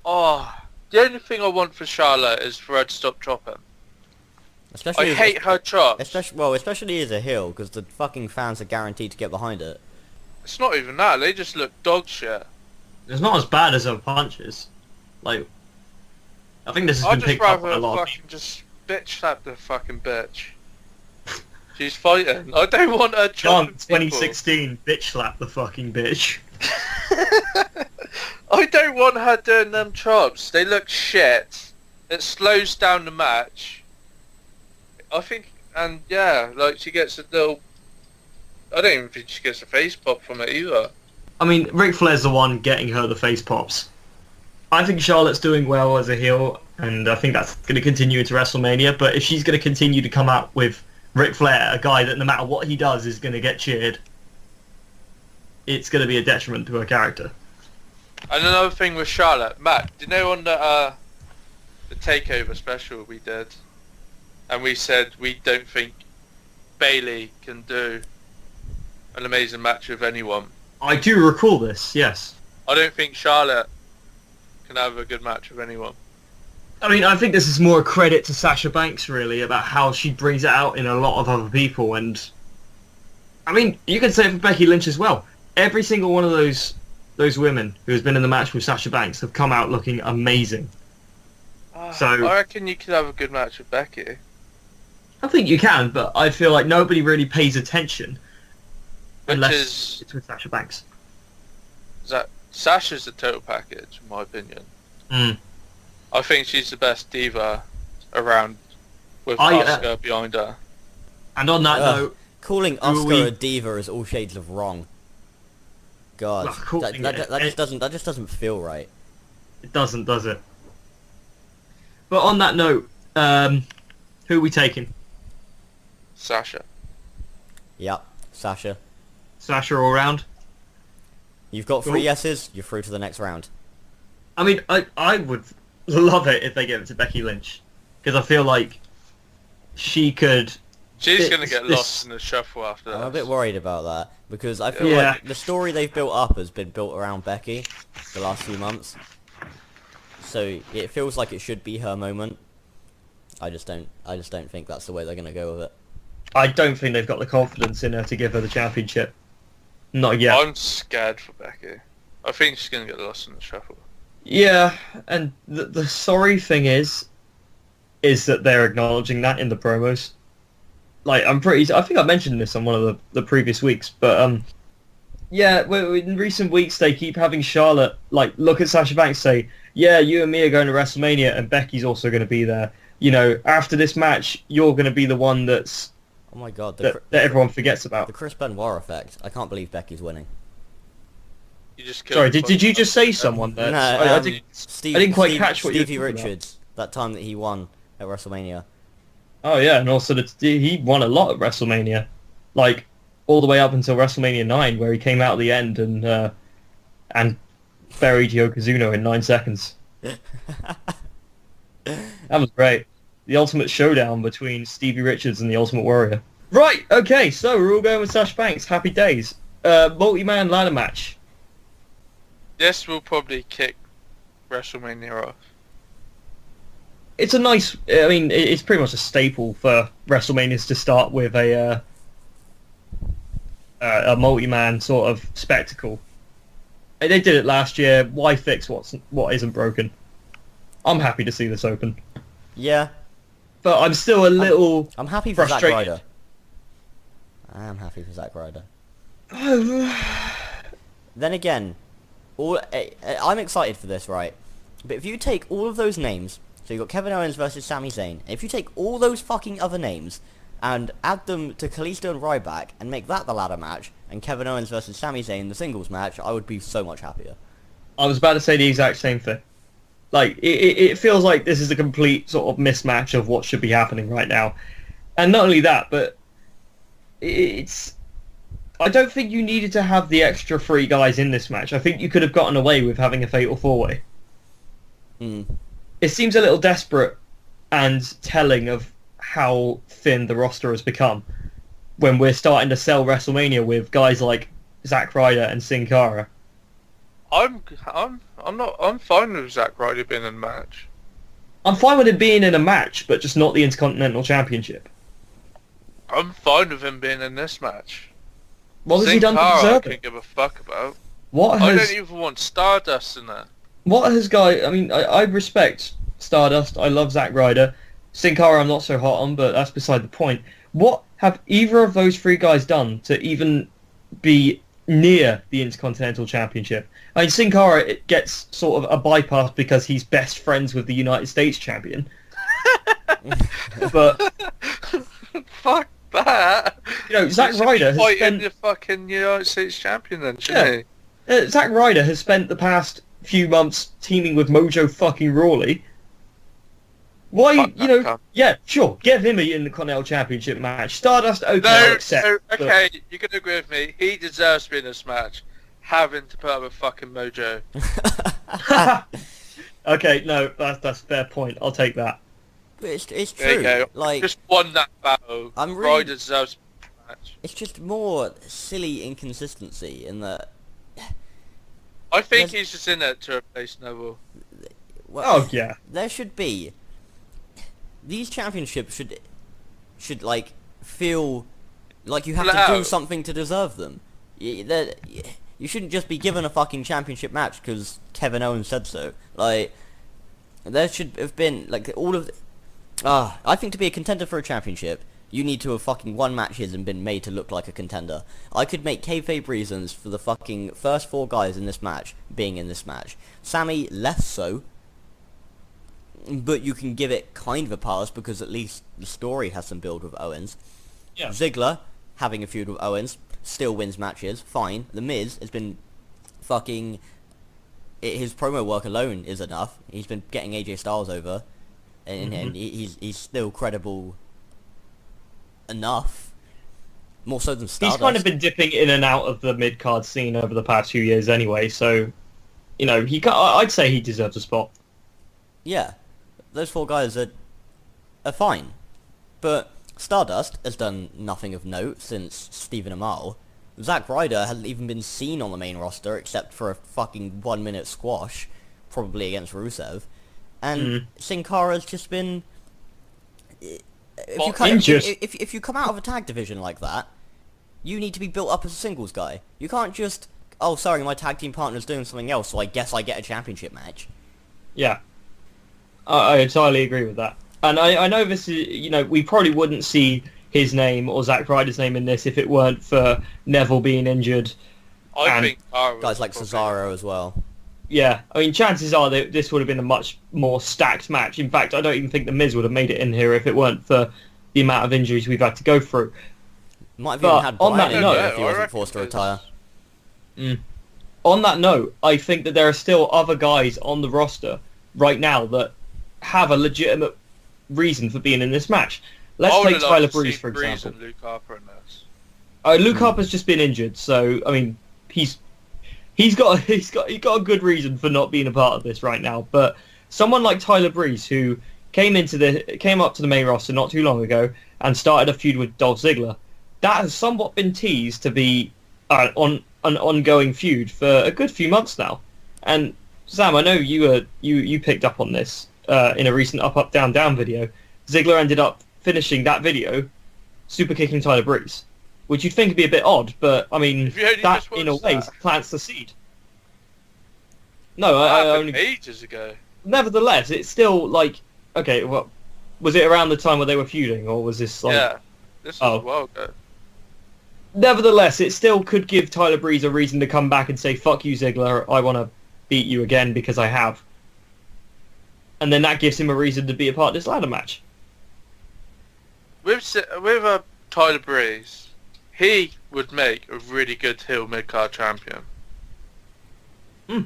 Oh, the only thing I want for Charlotte is for her to stop chopping. Especially I hate her chops. Especially as a heel, because the fucking fans are guaranteed to get behind it. It's not even that, they just look dog shit. It's not as bad as her punches. Like, I think this has I'd been just picked up rather by a lot of fucking people. just bitch slap the fucking bitch. She's fighting. I don't want her John, chopping people. 2016, bitch slap the fucking bitch. I don't want her doing them chops. They look shit. It slows down the match. I think, and yeah, like she gets a little... I don't even think she gets a face pop from it either. I mean, Ric Flair's the one getting her the face pops. I think Charlotte's doing well as a heel, and I think that's going to continue into WrestleMania, but if she's going to continue to come out with Ric Flair, a guy that no matter what he does is going to get cheered, it's going to be a detriment to her character. And another thing with Charlotte, Matt, do you know on the takeover special we did, and we said we don't think Bayley can do an amazing match with anyone. I do recall this, yes. I don't think Charlotte can have a good match with anyone. I mean, I think this is more a credit to Sasha Banks, really, about how she brings it out in a lot of other people, and... I mean, you can say it for Becky Lynch as well. Every single one of those women who has been in the match with Sasha Banks have come out looking amazing. So I reckon you could have a good match with Becky. I think you can, but I feel like nobody really pays attention unless it's with Sasha Banks. Sasha's the total package, in my opinion. Mm. I think she's the best diva around with I, Asuka behind her. And on that note, calling who are Asuka we- a diva is all shades of wrong. God, Well, calling that it- just doesn't feel right. it doesn't, does it? But on that note, who are we taking? Sasha. Yep, Sasha. Sasha all round? You've got Cool. 3 yeses. You're through to the next round. I mean, I would love it if they gave it to Becky Lynch, because I feel like she could... She's It's- going to get this- lost in the shuffle after I'm a this. bit worried about that because I feel Yeah. like the story they've built up has been built around Becky the last few months. So it feels like it should be her moment. I just don't think that's the way they're gonna go with it. I don't think they've got the confidence in her to give her the championship. Not yet. I'm scared for Becky. I think she's going to get lost in the shuffle. Yeah, and the sorry thing is that they're acknowledging that in the promos. Like, I think I mentioned this on one of the previous weeks, but yeah, in recent weeks they keep having Charlotte, like, look at Sasha Banks, say, yeah, you and me are going to WrestleMania, and Becky's also going to be there. You know, after this match, you're going to be the one that's Oh my god, that everyone forgets the about. Chris Benoit effect. I can't believe Becky's winning. You just killed Sorry, the did you fucking- just say someone there? No, I didn't quite catch what you were Stevie talking about. Richards. That time that he won at WrestleMania. Oh yeah, and also he won a lot at WrestleMania, like all the way up until WrestleMania 9, where he came out at the end and buried Yokozuna in 9 seconds. That was great. The ultimate showdown between Stevie Richards and the Ultimate Warrior. Right, okay, so we're all going with Sasha Banks. Happy days. Multi-man ladder match. This will probably kick WrestleMania off. It's a nice... I mean, it's pretty much a staple for WrestleManias to start with a multi-man sort of spectacle. They did it last year. Why fix what isn't broken? I'm happy to see this open. Yeah. But I'm still a little I'm happy for Zack frustrated. Ryder. I am happy for Zack Ryder. Then again, I'm excited for this, right? But if you take all of those names, so you've got Kevin Owens versus Sami Zayn, if you take all those fucking other names and add them to Kalisto and Ryback and make that the ladder match, and Kevin Owens versus Sami Zayn the singles match, I would be so much happier. I was about to say the exact same thing. Like, it feels like this is a complete sort of mismatch of what should be happening right now. And not only that, but it's... I don't think you needed to have the extra 3 guys in this match. I think you could have gotten away with having a fatal 4-way. It seems a little desperate and telling of how thin the roster has become when we're starting to sell WrestleMania with guys like Zack Ryder and Sin Cara. I'm fine with Zack Ryder being in the match. I'm fine with him being in a match, but just not the Intercontinental Championship. I'm fine with him being in this match. What has he done to I deserve can't it? give a fuck about. What I has... don't even want Stardust in there. What has guy? I mean, I respect Stardust. I love Zack Ryder. Sin Cara I'm not so hot on, but that's beside the point. What have either of those 3 guys done to even be near the Intercontinental Championship? I mean, Sin Cara, it gets sort of a bypass because he's best friends with the United States Champion. But Fuck that. you know, Zack Ryder has fighting spent... the fucking United States Champion then, shouldn't Yeah. Zack Ryder has spent the past few months teaming with Mojo fucking Rawley. Why, Fuck you that know, cunt. yeah, sure, give him in the Continental Championship match. Stardust, okay, he? I'll No, accept. no, but- okay, you're gonna agree with me. He deserves to be in this match. Having to put up with fucking Mojo. Okay, no, that's a fair point. I'll take that. But it's There you true. go. Like, Just won that battle. I'm really- Ryder deserves to be in the match. it's just more silly inconsistency in that. I think There's- he's just in it to replace Neville. Well, Oh, yeah. there should be. These championships should like feel like you have to do Loud. something to deserve them. You shouldn't just be given a fucking championship match because Kevin Owens said so. Like, there should have been like all of. I think to be a contender for a championship, you need to have fucking won matches and been made to look like a contender. I could make kayfabe reasons for the fucking first 4 guys in this match being in this match. Sammy, less so. But you can give it kind of a pass because at least the story has some build with Owens. Yeah. Ziggler, having a feud with Owens, still wins matches, fine. The Miz has been fucking... his promo work alone is enough. He's been getting AJ Styles over. And he's still credible enough. More so than Stardust. He's kind of been dipping in and out of the mid-card scene over the past few years anyway, so, you know, I'd say he deserves a spot. Yeah. Those 4 guys are fine. But Stardust has done nothing of note since Stephen Amell. Zack Ryder hasn't even been seen on the main roster except for a fucking 1-minute squash, probably against Rusev. And Sin Cara's just been... Injured. If you come out of a tag division like that, you need to be built up as a singles guy. You can't just... Oh, sorry, my tag team partner's doing something else, so I guess I get a championship match. Yeah. I entirely agree with that. And I know this is, you know, we probably wouldn't see his name or Zack Ryder's name in this if it weren't for Neville being injured. I And think Cara Guys like probably- Cesaro as well. Yeah, I mean, chances are that this would have been a much more stacked match. In fact, I don't even think The Miz would have made it in here if it weren't for the amount of injuries we've had to go through. Might have But even had on Bryan that in note- there if he I wasn't reckon forced to there's- retire. On that note, I think that there are still other guys on the roster right now that have a legitimate reason for being in this match. Let's I would take have Tyler loved to Breeze, see for Breeze example. and Luke Harper in this. Luke Harper's just been injured, so I mean, he's got a good reason for not being a part of this right now. But someone like Tyler Breeze, who came up to the main roster not too long ago and started a feud with Dolph Ziggler, that has somewhat been teased to be on an ongoing feud for a good few months now. And Sam, I know you picked up on this in a recent Up Up Down Down video. Ziggler ended up finishing that video super kicking Tyler Breeze, which you'd think would be a bit odd, but I mean If you only that just in a watched way that. plants the seed. No, That I happened only. ages ago. Nevertheless, it's still like, okay, well, was it around the time where they were feuding, or was this like? Yeah, this was Oh. a while ago. Nevertheless, it still could give Tyler Breeze a reason to come back and say, "Fuck you, Ziggler. I want to beat you again because I have." And then that gives him a reason to be a part of this ladder match. With Tyler Breeze, he would make a really good heel mid-card champion.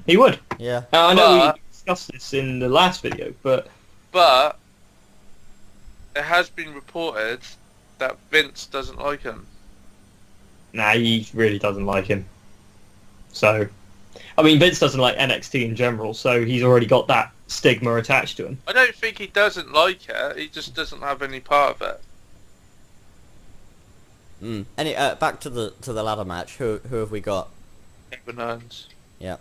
He would. Yeah. I know But- we discussed this in the last video, but But it has been reported that Vince doesn't like him. nah, he really doesn't like him. So, I mean, Vince doesn't like NXT in general, so he's already got that stigma attached to him. I don't think he doesn't like it. He just doesn't have any part of it. Any back to the ladder match. Who have we got? Kevin Owens. Yeah.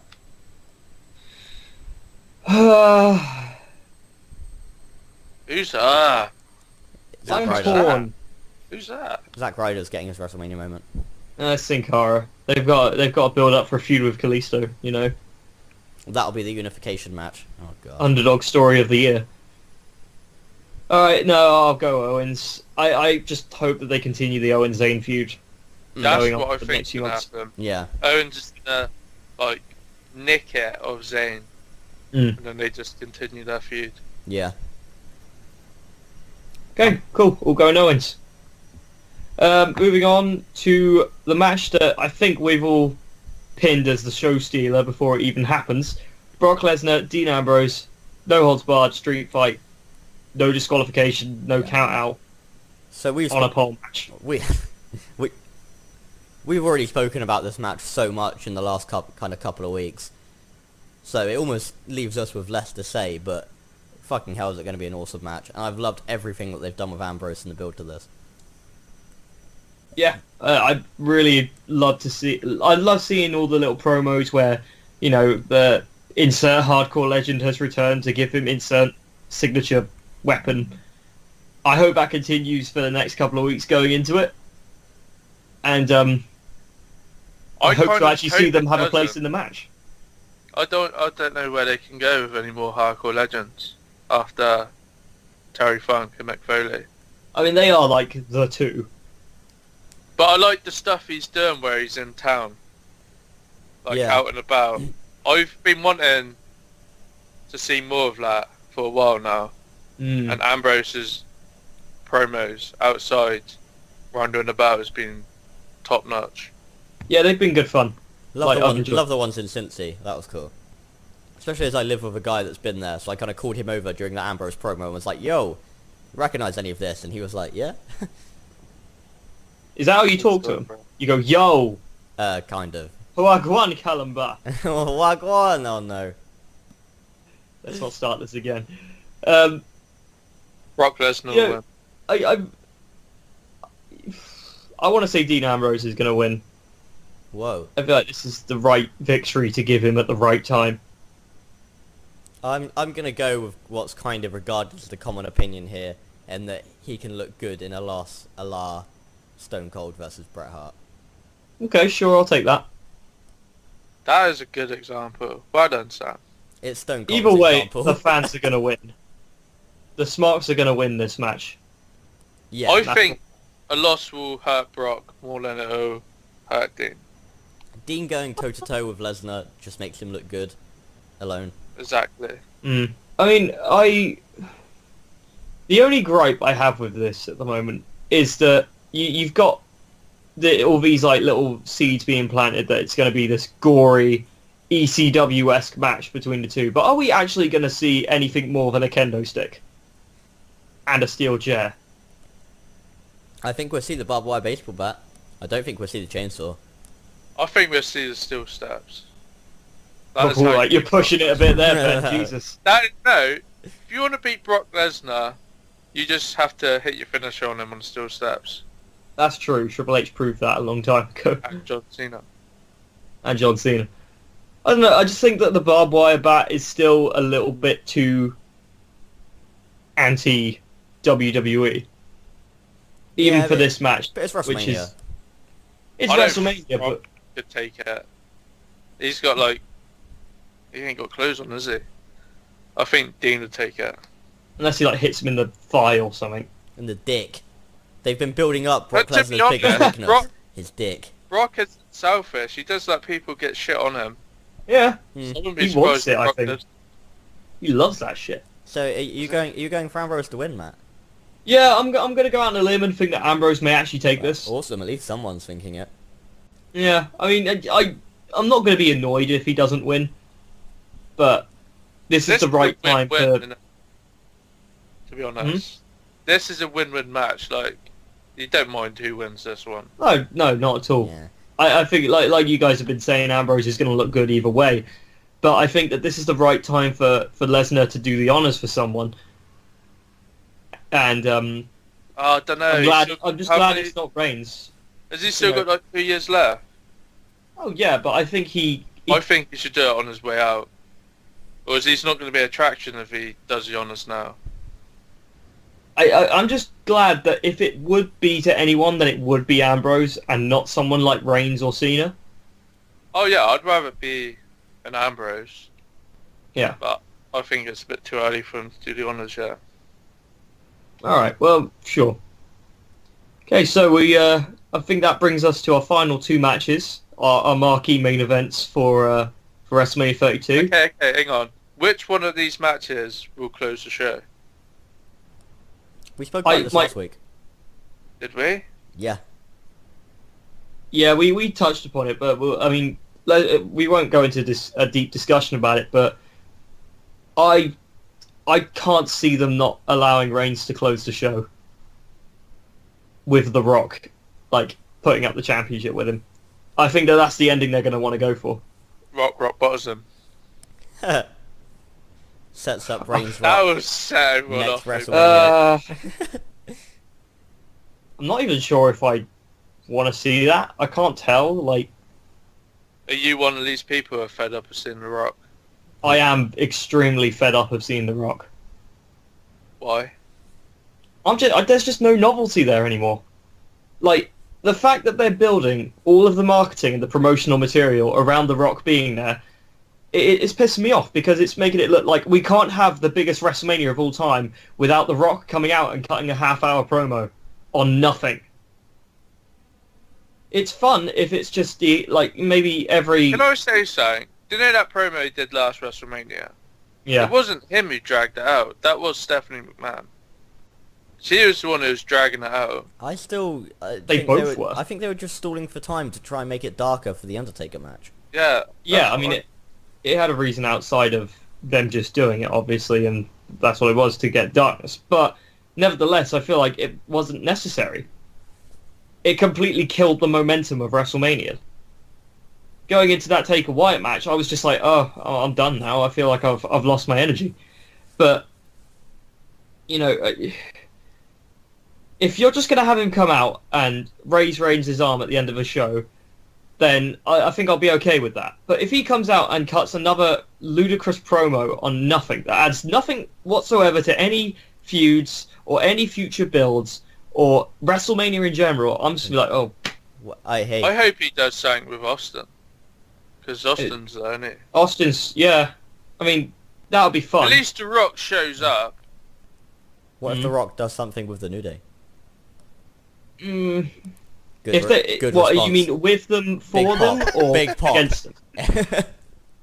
Who's that? Zack I'm Ryder. torn. Who's that? Zack Ryder's getting his WrestleMania moment. Sin Cara. They've got to build up for a feud with Kalisto. You know, That'll be the unification match. Oh god. underdog story of the year. All right, no, I'll go Owens. I just hope that they continue the Owens Zayn feud. That's going on what I for the think's next few gonna months. happen. Yeah. Owens is gonna nick it of Zayn, Mm. and then they just continue their feud. Yeah. Okay, cool. All going Owens. Moving on to the match that I think we've all pinned as the show stealer before it even happens. Brock Lesnar, Dean Ambrose, no holds barred street fight, no disqualification, no count out So on a pole match. We've already spoken about this match so much in the last couple of weeks. So it almost leaves us with less to say, but fucking hell is it going to be an awesome match. And I've loved everything that they've done with Ambrose in the build to this. Yeah, I really love to see. I love seeing all the little promos where, you know, the insert hardcore legend has returned to give him insert signature weapon. I hope that continues for the next couple of weeks going into it, and I hope kind to of actually see hope them it have a place doesn't. in the match. I don't know where they can go with any more hardcore legends after Terry Funk and Mick Foley. I mean, they are like the two. But I like the stuff he's doing where he's in town, like Yeah. out and about. I've been wanting to see more of that for a while now. Mm. And Ambrose's promos outside, round and about, has been top notch. Yeah, they've been good fun. Like, I've enjoyed- Love the ones in Cincy. That was cool. Especially as I live with a guy that's been there, so I kind of called him over during the Ambrose promo and was like, "Yo, recognize any of this?" And he was like, "Yeah." Is that how you talk to him? You go, yo, Kind of. Wagwan Kalamba. Wagwan! Oh no. Let's not start this again. Um, Brock Lesnar Yeah. will win. I want to say Dean Ambrose is going to win. Whoa. I feel like this is the right victory to give him at the right time. I'm gonna go with what's kind of regarded as the common opinion here, and that he can look good in a la Stone Cold versus Bret Hart. Okay, sure, I'll take that. That is a good example. Well done, Sam. It's Stone Cold. Either way, example. the fans are going to win. The Smarks are going to win this match. Yeah. I that's- think a loss will hurt Brock more than it will hurt Dean. Dean going toe to toe with Lesnar just makes him look good alone. Exactly. I mean, the only gripe I have with this at the moment is that you've got all these like little seeds being planted that it's going to be this gory ECW-esque match between the two. But are we actually going to see anything more than a kendo stick? and a steel chair. I think we'll see the barbed wire baseball bat. I don't think we'll see the chainsaw. I think we'll see the steel steps. Oh, is how like, you you're pushing it a bit there, Ben. Jesus. No, if you want to beat Brock Lesnar, you just have to hit your finisher on him on steel steps. That's true. Triple H proved that a long time ago. And John Cena. And John Cena. I don't know. I just think that the barbed wire bat is still a little bit too anti WWE, even Yeah, for this match. But it's which WrestleMania. is it's I don't WrestleMania, think but Brock could take it. He's got like, he ain't got clothes on, has he? I think Dean would take it. unless he like hits him in the thigh or something. And the dick. They've been building up Brock But to be Lesnar's biggest honest, weakness. Brock- His dick. Brock is selfish. He does let people get shit on him. Yeah, Hmm. So I wouldn't be He wants surprised it, if I Brock think. does. he loves that shit. So are you going for Ambrose to win, Matt? Yeah, I'm gonna go out on a limb and think that Ambrose may actually take this. Awesome. At least someone's thinking it. Yeah, I mean, I'm not gonna be annoyed if he doesn't win, but this is the right a time win-win, to. innit? To be honest, this is a win-win match. Like, you don't mind who wins this one. No, not at all. Yeah. I think like you guys have been saying, Ambrose is going to look good either way, but I think that this is the right time for Lesnar to do the honors for someone. And I don't know. I'm just glad it's not Reigns. Has he still you know. got like 2 years left? Oh yeah, but I think he I think he should do it on his way out. Or is he's not going to be an attraction if he does the honors now? I'm just glad that if it would be to anyone, then it would be Ambrose and not someone like Reigns or Cena. Oh yeah, I'd rather it be an Ambrose. Yeah. But I think it's a bit too early for him to do the honors yet. All right. Well, sure. Okay, so I think that brings us to our final two matches, our marquee main events for WrestleMania 32. Okay, hang on. Which one of these matches will close the show? We spoke about this last week. Did we? Yeah. Yeah, we touched upon it, but I mean, we won't go into a deep discussion about it. But I can't see them not allowing Reigns to close the show with The Rock, like putting up the championship with him. I think that's the ending they're going to want to go for. Rock bottom. Sets up Reigns That Rock was set everyone next off. WrestleMania. I'm not even sure if I want to see that. I can't tell. Like, Are you one of these people who are fed up of seeing The Rock? I am extremely fed up of seeing The Rock. Why? There's just no novelty there anymore. Like, the fact that they're building all of the marketing and the promotional material around The Rock being there, it's pissing me off because it's making it look like we can't have the biggest WrestleMania of all time without The Rock coming out and cutting a half-hour promo on nothing. It's fun if it's just maybe every... Can I say something? Do you know that promo he did last WrestleMania? Yeah. It wasn't him who dragged it out. That was Stephanie McMahon. She was the one who was dragging it out. I still They think both were. I think they were just stalling for time to try and make it darker for the Undertaker match. Yeah. Yeah, that's I mean, what it had a reason outside of them just doing it, obviously, and that's what it was, to get darkness. But nevertheless, I feel like it wasn't necessary. It completely killed the momentum of WrestleMania. Going into that Taker Wyatt match, I was just like, oh, I'm done now. I feel like I've lost my energy. But, you know, if you're just going to have him come out and raise Reigns' arm at the end of a show, then I think I'll be okay with that. But if he comes out and cuts another ludicrous promo on nothing, that adds nothing whatsoever to any feuds or any future builds or WrestleMania in general, I'm just gonna be like, oh, I hate. I hope he does something with Austin. Because Austin's there, isn't he? Austin's, yeah. I mean, that would be fun. At least The Rock shows up. What if The Rock does something with the New Day? Mm, Good if they, good what, response. you mean with them, for Big them, pop. or Big pop. against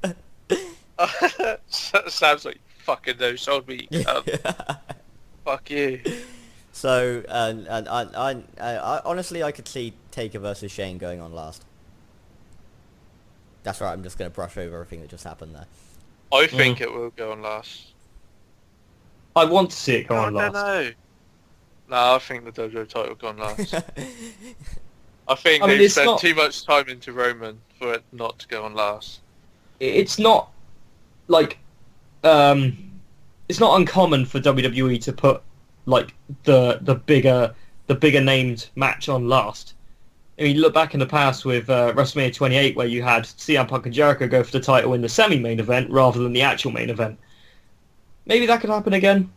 them? Sounds like fucking no sold me. Fuck you. So, and I honestly, I could see Taker versus Shane going on last. That's right. I'm just going to brush over everything that just happened there. I think it will go on last. I want to see it go I on don't last. know. Nah, I think the WWE title gone last. I think I mean, they've it's spent not- too much time into Roman for it not to go on last. It's not like it's not uncommon for WWE to put like the bigger named match on last. I mean, look back in the past with WrestleMania 28, where you had CM Punk and Jericho go for the title in the semi-main event rather than the actual main event. Maybe that could happen again.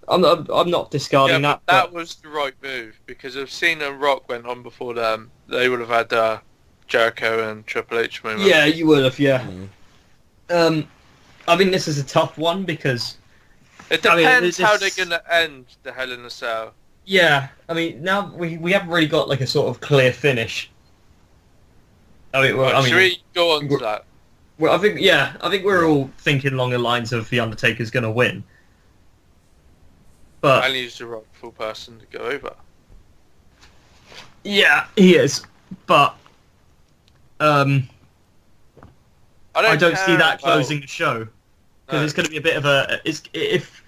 I'm not discarding Yeah, that. but that was the right move, because if Cena and Rock went on before them, they would have had Jericho and Triple H moment. Yeah, you would have. Yeah. Mm. I mean, this is a tough one because It I mean, depends how they're this- going to end the Hell in a Cell. yeah, I mean, now we haven't really got like a sort of clear finish. I mean, well, Right, I mean, should we go on to that? well, I think we're all thinking along the lines of the Undertaker's going to win. But And he's the rightful person to go over. yeah, he is. But I don't see care that about- closing the show because No. it's going to be a bit of a. If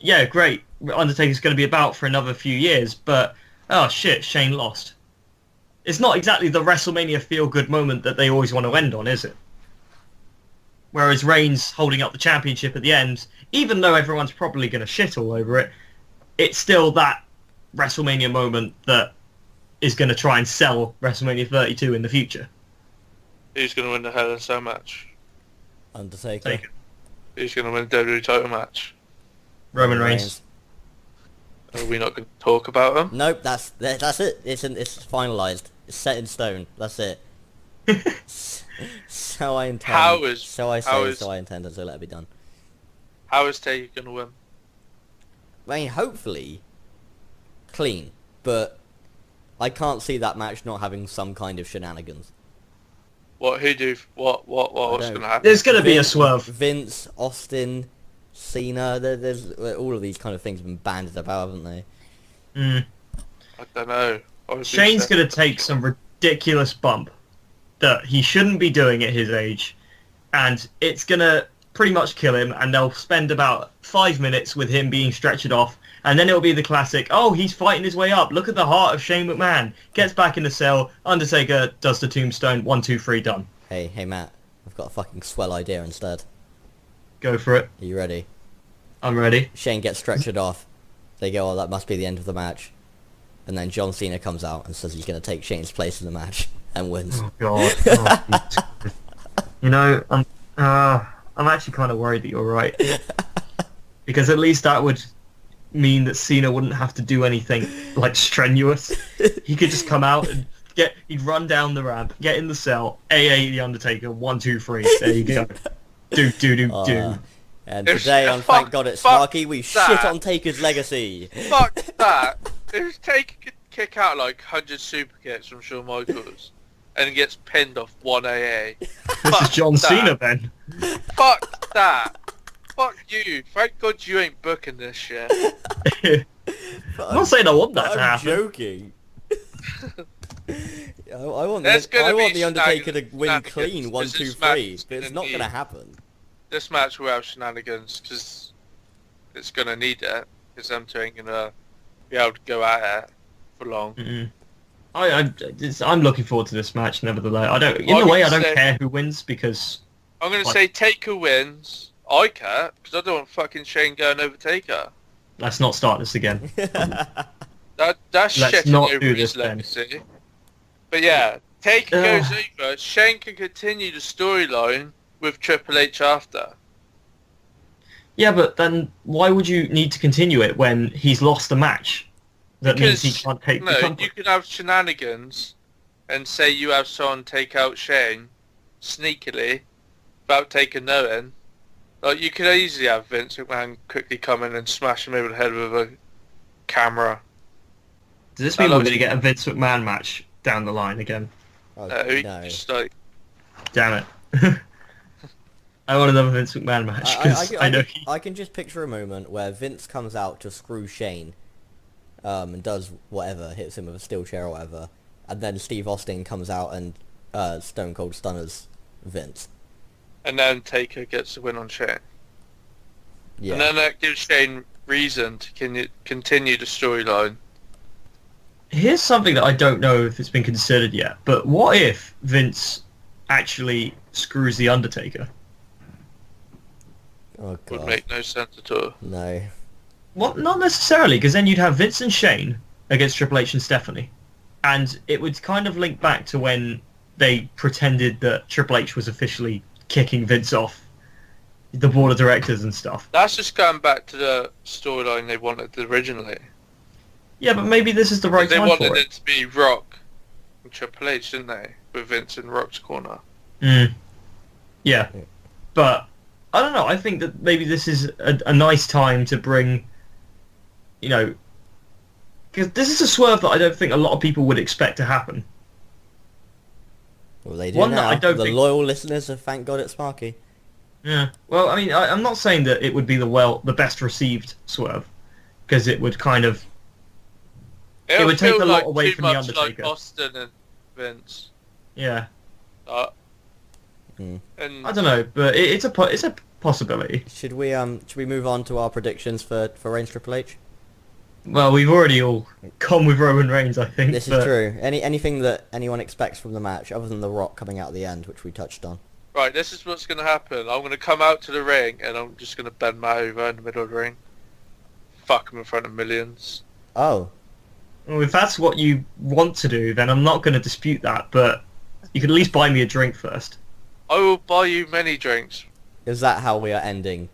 yeah, great, Undertaker's going to be about for another few years, but oh shit, Shane lost. It's not exactly the WrestleMania feel-good moment that they always want to end on, is it? Whereas Reigns holding up the championship at the end, even though everyone's probably going to shit all over it, it's still that WrestleMania moment that is going to try and sell WrestleMania 32 in the future. Who's going to win the Hell in a Cell match? Undertaker. Taker. Who's going to win the WWE title match? Roman Reigns. Are we not going to talk about him? Nope, that's it. It's finalised. It's set in stone. That's it. So I intend. How is- So I how say. is- So I intend. And so let it be done. How is Taker going to win? I mean, hopefully, clean. But I can't see that match not having some kind of shenanigans. What's going don't- to happen? There's going to be a Vince- swerve. Vince, Austin, Cena. There's all of these kind of things have been banded about, haven't they? Mm. I don't know. Obviously, Shane's going to take some ridiculous bump that he shouldn't be doing at his age, and it's going to pretty much kill him, and they'll spend about 5 minutes with him being stretchered off, and then it'll be the classic, oh, he's fighting his way up, look at the heart of Shane McMahon, gets back in the cell, Undertaker does the tombstone, 1, 2, 3, done. Hey, Matt. I've got a fucking swell idea instead. Go for it. Are you ready? I'm ready. Shane gets stretchered off. They go, oh, that must be the end of the match. And then John Cena comes out and says he's going to take Shane's place in the match and wins. Oh, God. Oh, Jesus Christ. You know, I'm actually kind of worried that you're right. Because at least that would mean that Cena wouldn't have to do anything, like, strenuous. He could just come out and he'd run down the ramp, get in the cell, AA The Undertaker, 1, 2, 3, there you go. Do. And If- today on fuck- Thank God It's fuck Smarky, we that. shit on Taker's legacy. Fuck that. If Taker could kick out like 100 super kicks from Shawn Michaels and he gets pinned off 1 AA. This is John that. Cena, then. Fuck that. Fuck you. Thank God you ain't booking this shit. I'm not saying I want that I'm to happen. joking. I want There's the, I gonna want be the Undertaker to win shenanigans, clean 1, 'cause 2, this 3, match is but it's gonna not going to need- happen. This match will have shenanigans because it's going to need it. Because them two ain't going to be able to go at it for long. Mm-mm. I'm looking forward to this match. Nevertheless, I don't say- care who wins because I'm going to Like- say Taker wins. I care because I don't want fucking Shane going over Taker. let's not start this again. That's Let's shit not over do his this then. legacy. But yeah, Taker Ugh. goes over. Shane can continue the storyline with Triple H after. Yeah, but then why would you need to continue it when he's lost the match? That means he can't take the No, company. you can have shenanigans and say you have someone take out Shane sneakily without Taker knowing. Like you could easily have Vince McMahon quickly come in and smash him over the head with a camera. Does this mean we're love- going to get a Vince McMahon match down the line again? Oh, He no. just like Damn it. I want another Vince McMahon match because I know he... I can just picture a moment where Vince comes out to screw Shane, and does whatever, hits him with a steel chair or whatever, and then Steve Austin comes out and Stone Cold Stunners Vince. and then Taker gets the win on Shane. Yeah. And then that gives Shane reason to continue the storyline. Here's something that I don't know if it's been considered yet, but what if Vince actually screws The Undertaker? Oh Would god. make no sense at all. No. Well, not necessarily, because then you'd have Vince and Shane against Triple H and Stephanie. And it would kind of link back to when they pretended that Triple H was officially kicking Vince off the board of directors and stuff. That's just going back to the storyline they wanted originally. Yeah, but maybe this is the right They time wanted for it to be Rock and Triple H, didn't they? With Vince in Rock's corner. Yeah. But, I don't know, I think that maybe this is a nice time to bring, you know, because this is a swerve that I don't think a lot of people would expect to happen. Well, they do One now. that I don't the think- loyal listeners have thank God it's Smarky. Yeah. Well, I mean, I'm not saying that it would be the best received swerve, because it would kind of... It would take feel a lot like away too from The much like Undertaker. Austin and Vince. Yeah. Hmm. And I don't know, but it's a possibility. Should we move on to our predictions for Reigns Triple H? Well, we've already all gone with Roman Reigns, I think. This is true. Anything that anyone expects from the match, other than The Rock coming out at the end, which we touched on. right, this is what's going to happen. I'm going to come out to the ring and I'm just going to bend Matt over in the middle of the ring. Fuck him in front of millions. Oh. Well, if that's what you want to do, then I'm not going to dispute that, but you could at least buy me a drink first. I will buy you many drinks. Is that how we are ending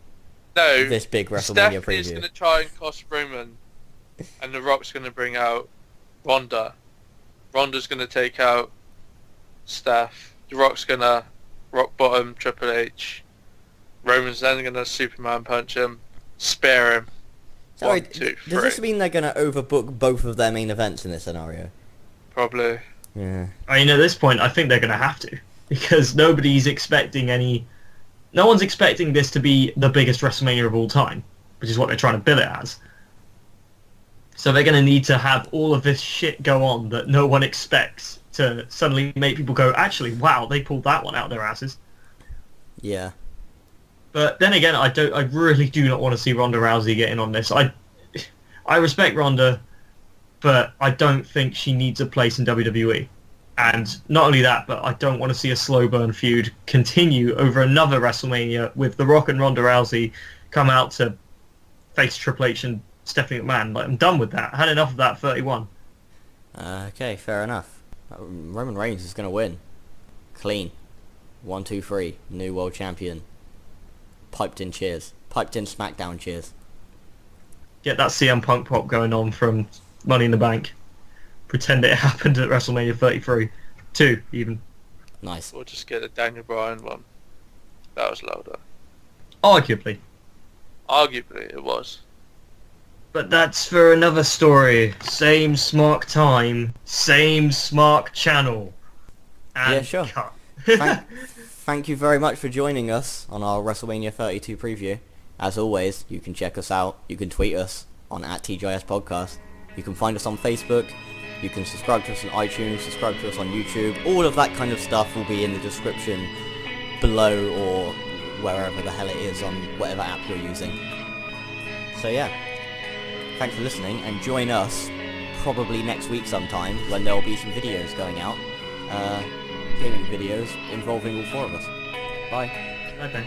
No, this big WrestleMania Stephanie's preview? going to try and cost Roman, and The Rock's going to bring out Ronda. Ronda's going to take out Steph. The Rock's going to rock bottom Triple H. Roman's then going to Superman punch him, spare him. Sorry, 1, 2, 3. does this mean they're going to overbook both of their main events in this scenario? Probably. Yeah. I mean, at this point, I think they're going to have to, because no one's expecting this to be the biggest WrestleMania of all time, which is what they're trying to bill it as. So they're going to need to have all of this shit go on that no one expects to suddenly make people go, actually, wow, they pulled that one out of their asses. Yeah. But then again, I really do not want to see Ronda Rousey getting on this. I respect Ronda, but I don't think she needs a place in WWE. And not only that, but I don't want to see a slow burn feud continue over another WrestleMania with The Rock and Ronda Rousey come out to face Triple H and Stephanie McMahon. Like, I'm done with that. I had enough of that 31. Okay, fair enough. Roman Reigns is going to win. Clean. 1, 2, 3. New world champion. Piped in cheers. Piped in SmackDown cheers. Get that CM Punk pop going on from Money in the Bank. Pretend it happened at WrestleMania 33. 2, even. Nice. Or just get a Daniel Bryan one. That was louder. Arguably. Arguably, it was. But that's for another story. Same Smark time, same Smark channel. And Yeah, sure. cut. Thank you very much for joining us on our WrestleMania 32 preview. As always, you can check us out. You can tweet us on @TGIS Podcast. You can find us on Facebook. You can subscribe to us on iTunes, subscribe to us on YouTube. All of that kind of stuff will be in the description below or wherever the hell it is on whatever app you're using. So yeah, thanks for listening and join us probably next week sometime when there will be some videos going out. Gaming videos involving all 4 of us. Bye. Okay.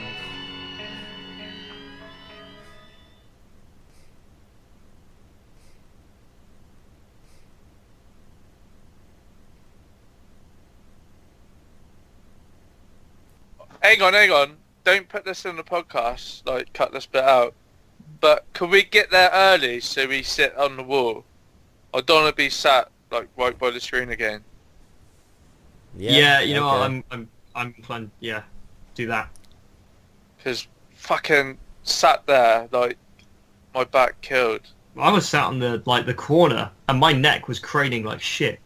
Hang on. Don't put this in the podcast. Like, cut this bit out. But can we get there early so we sit on the wall? I don't want to be sat like right by the screen again. Yeah, you know okay. what? I'm planning. Yeah, do that. Because fucking sat there like my back killed. I was sat on the corner, and my neck was craning like shit.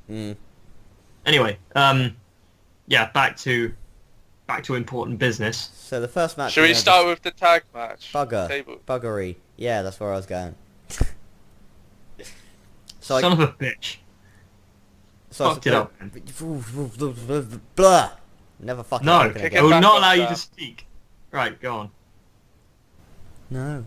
Mm. Anyway, yeah, back to important business. So the first match... Should we start with the tag match? Bugger. Table. Buggery. Yeah, that's where I was going. So Son of a bitch. Fucked it up. Blah. Never fucking No, spoken kick I again. will back not off allow you that. to speak. Right, go on. No.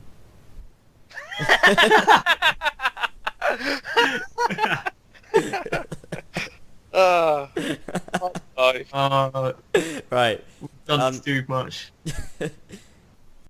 Ah, life. Uh, Right. done Um, too much.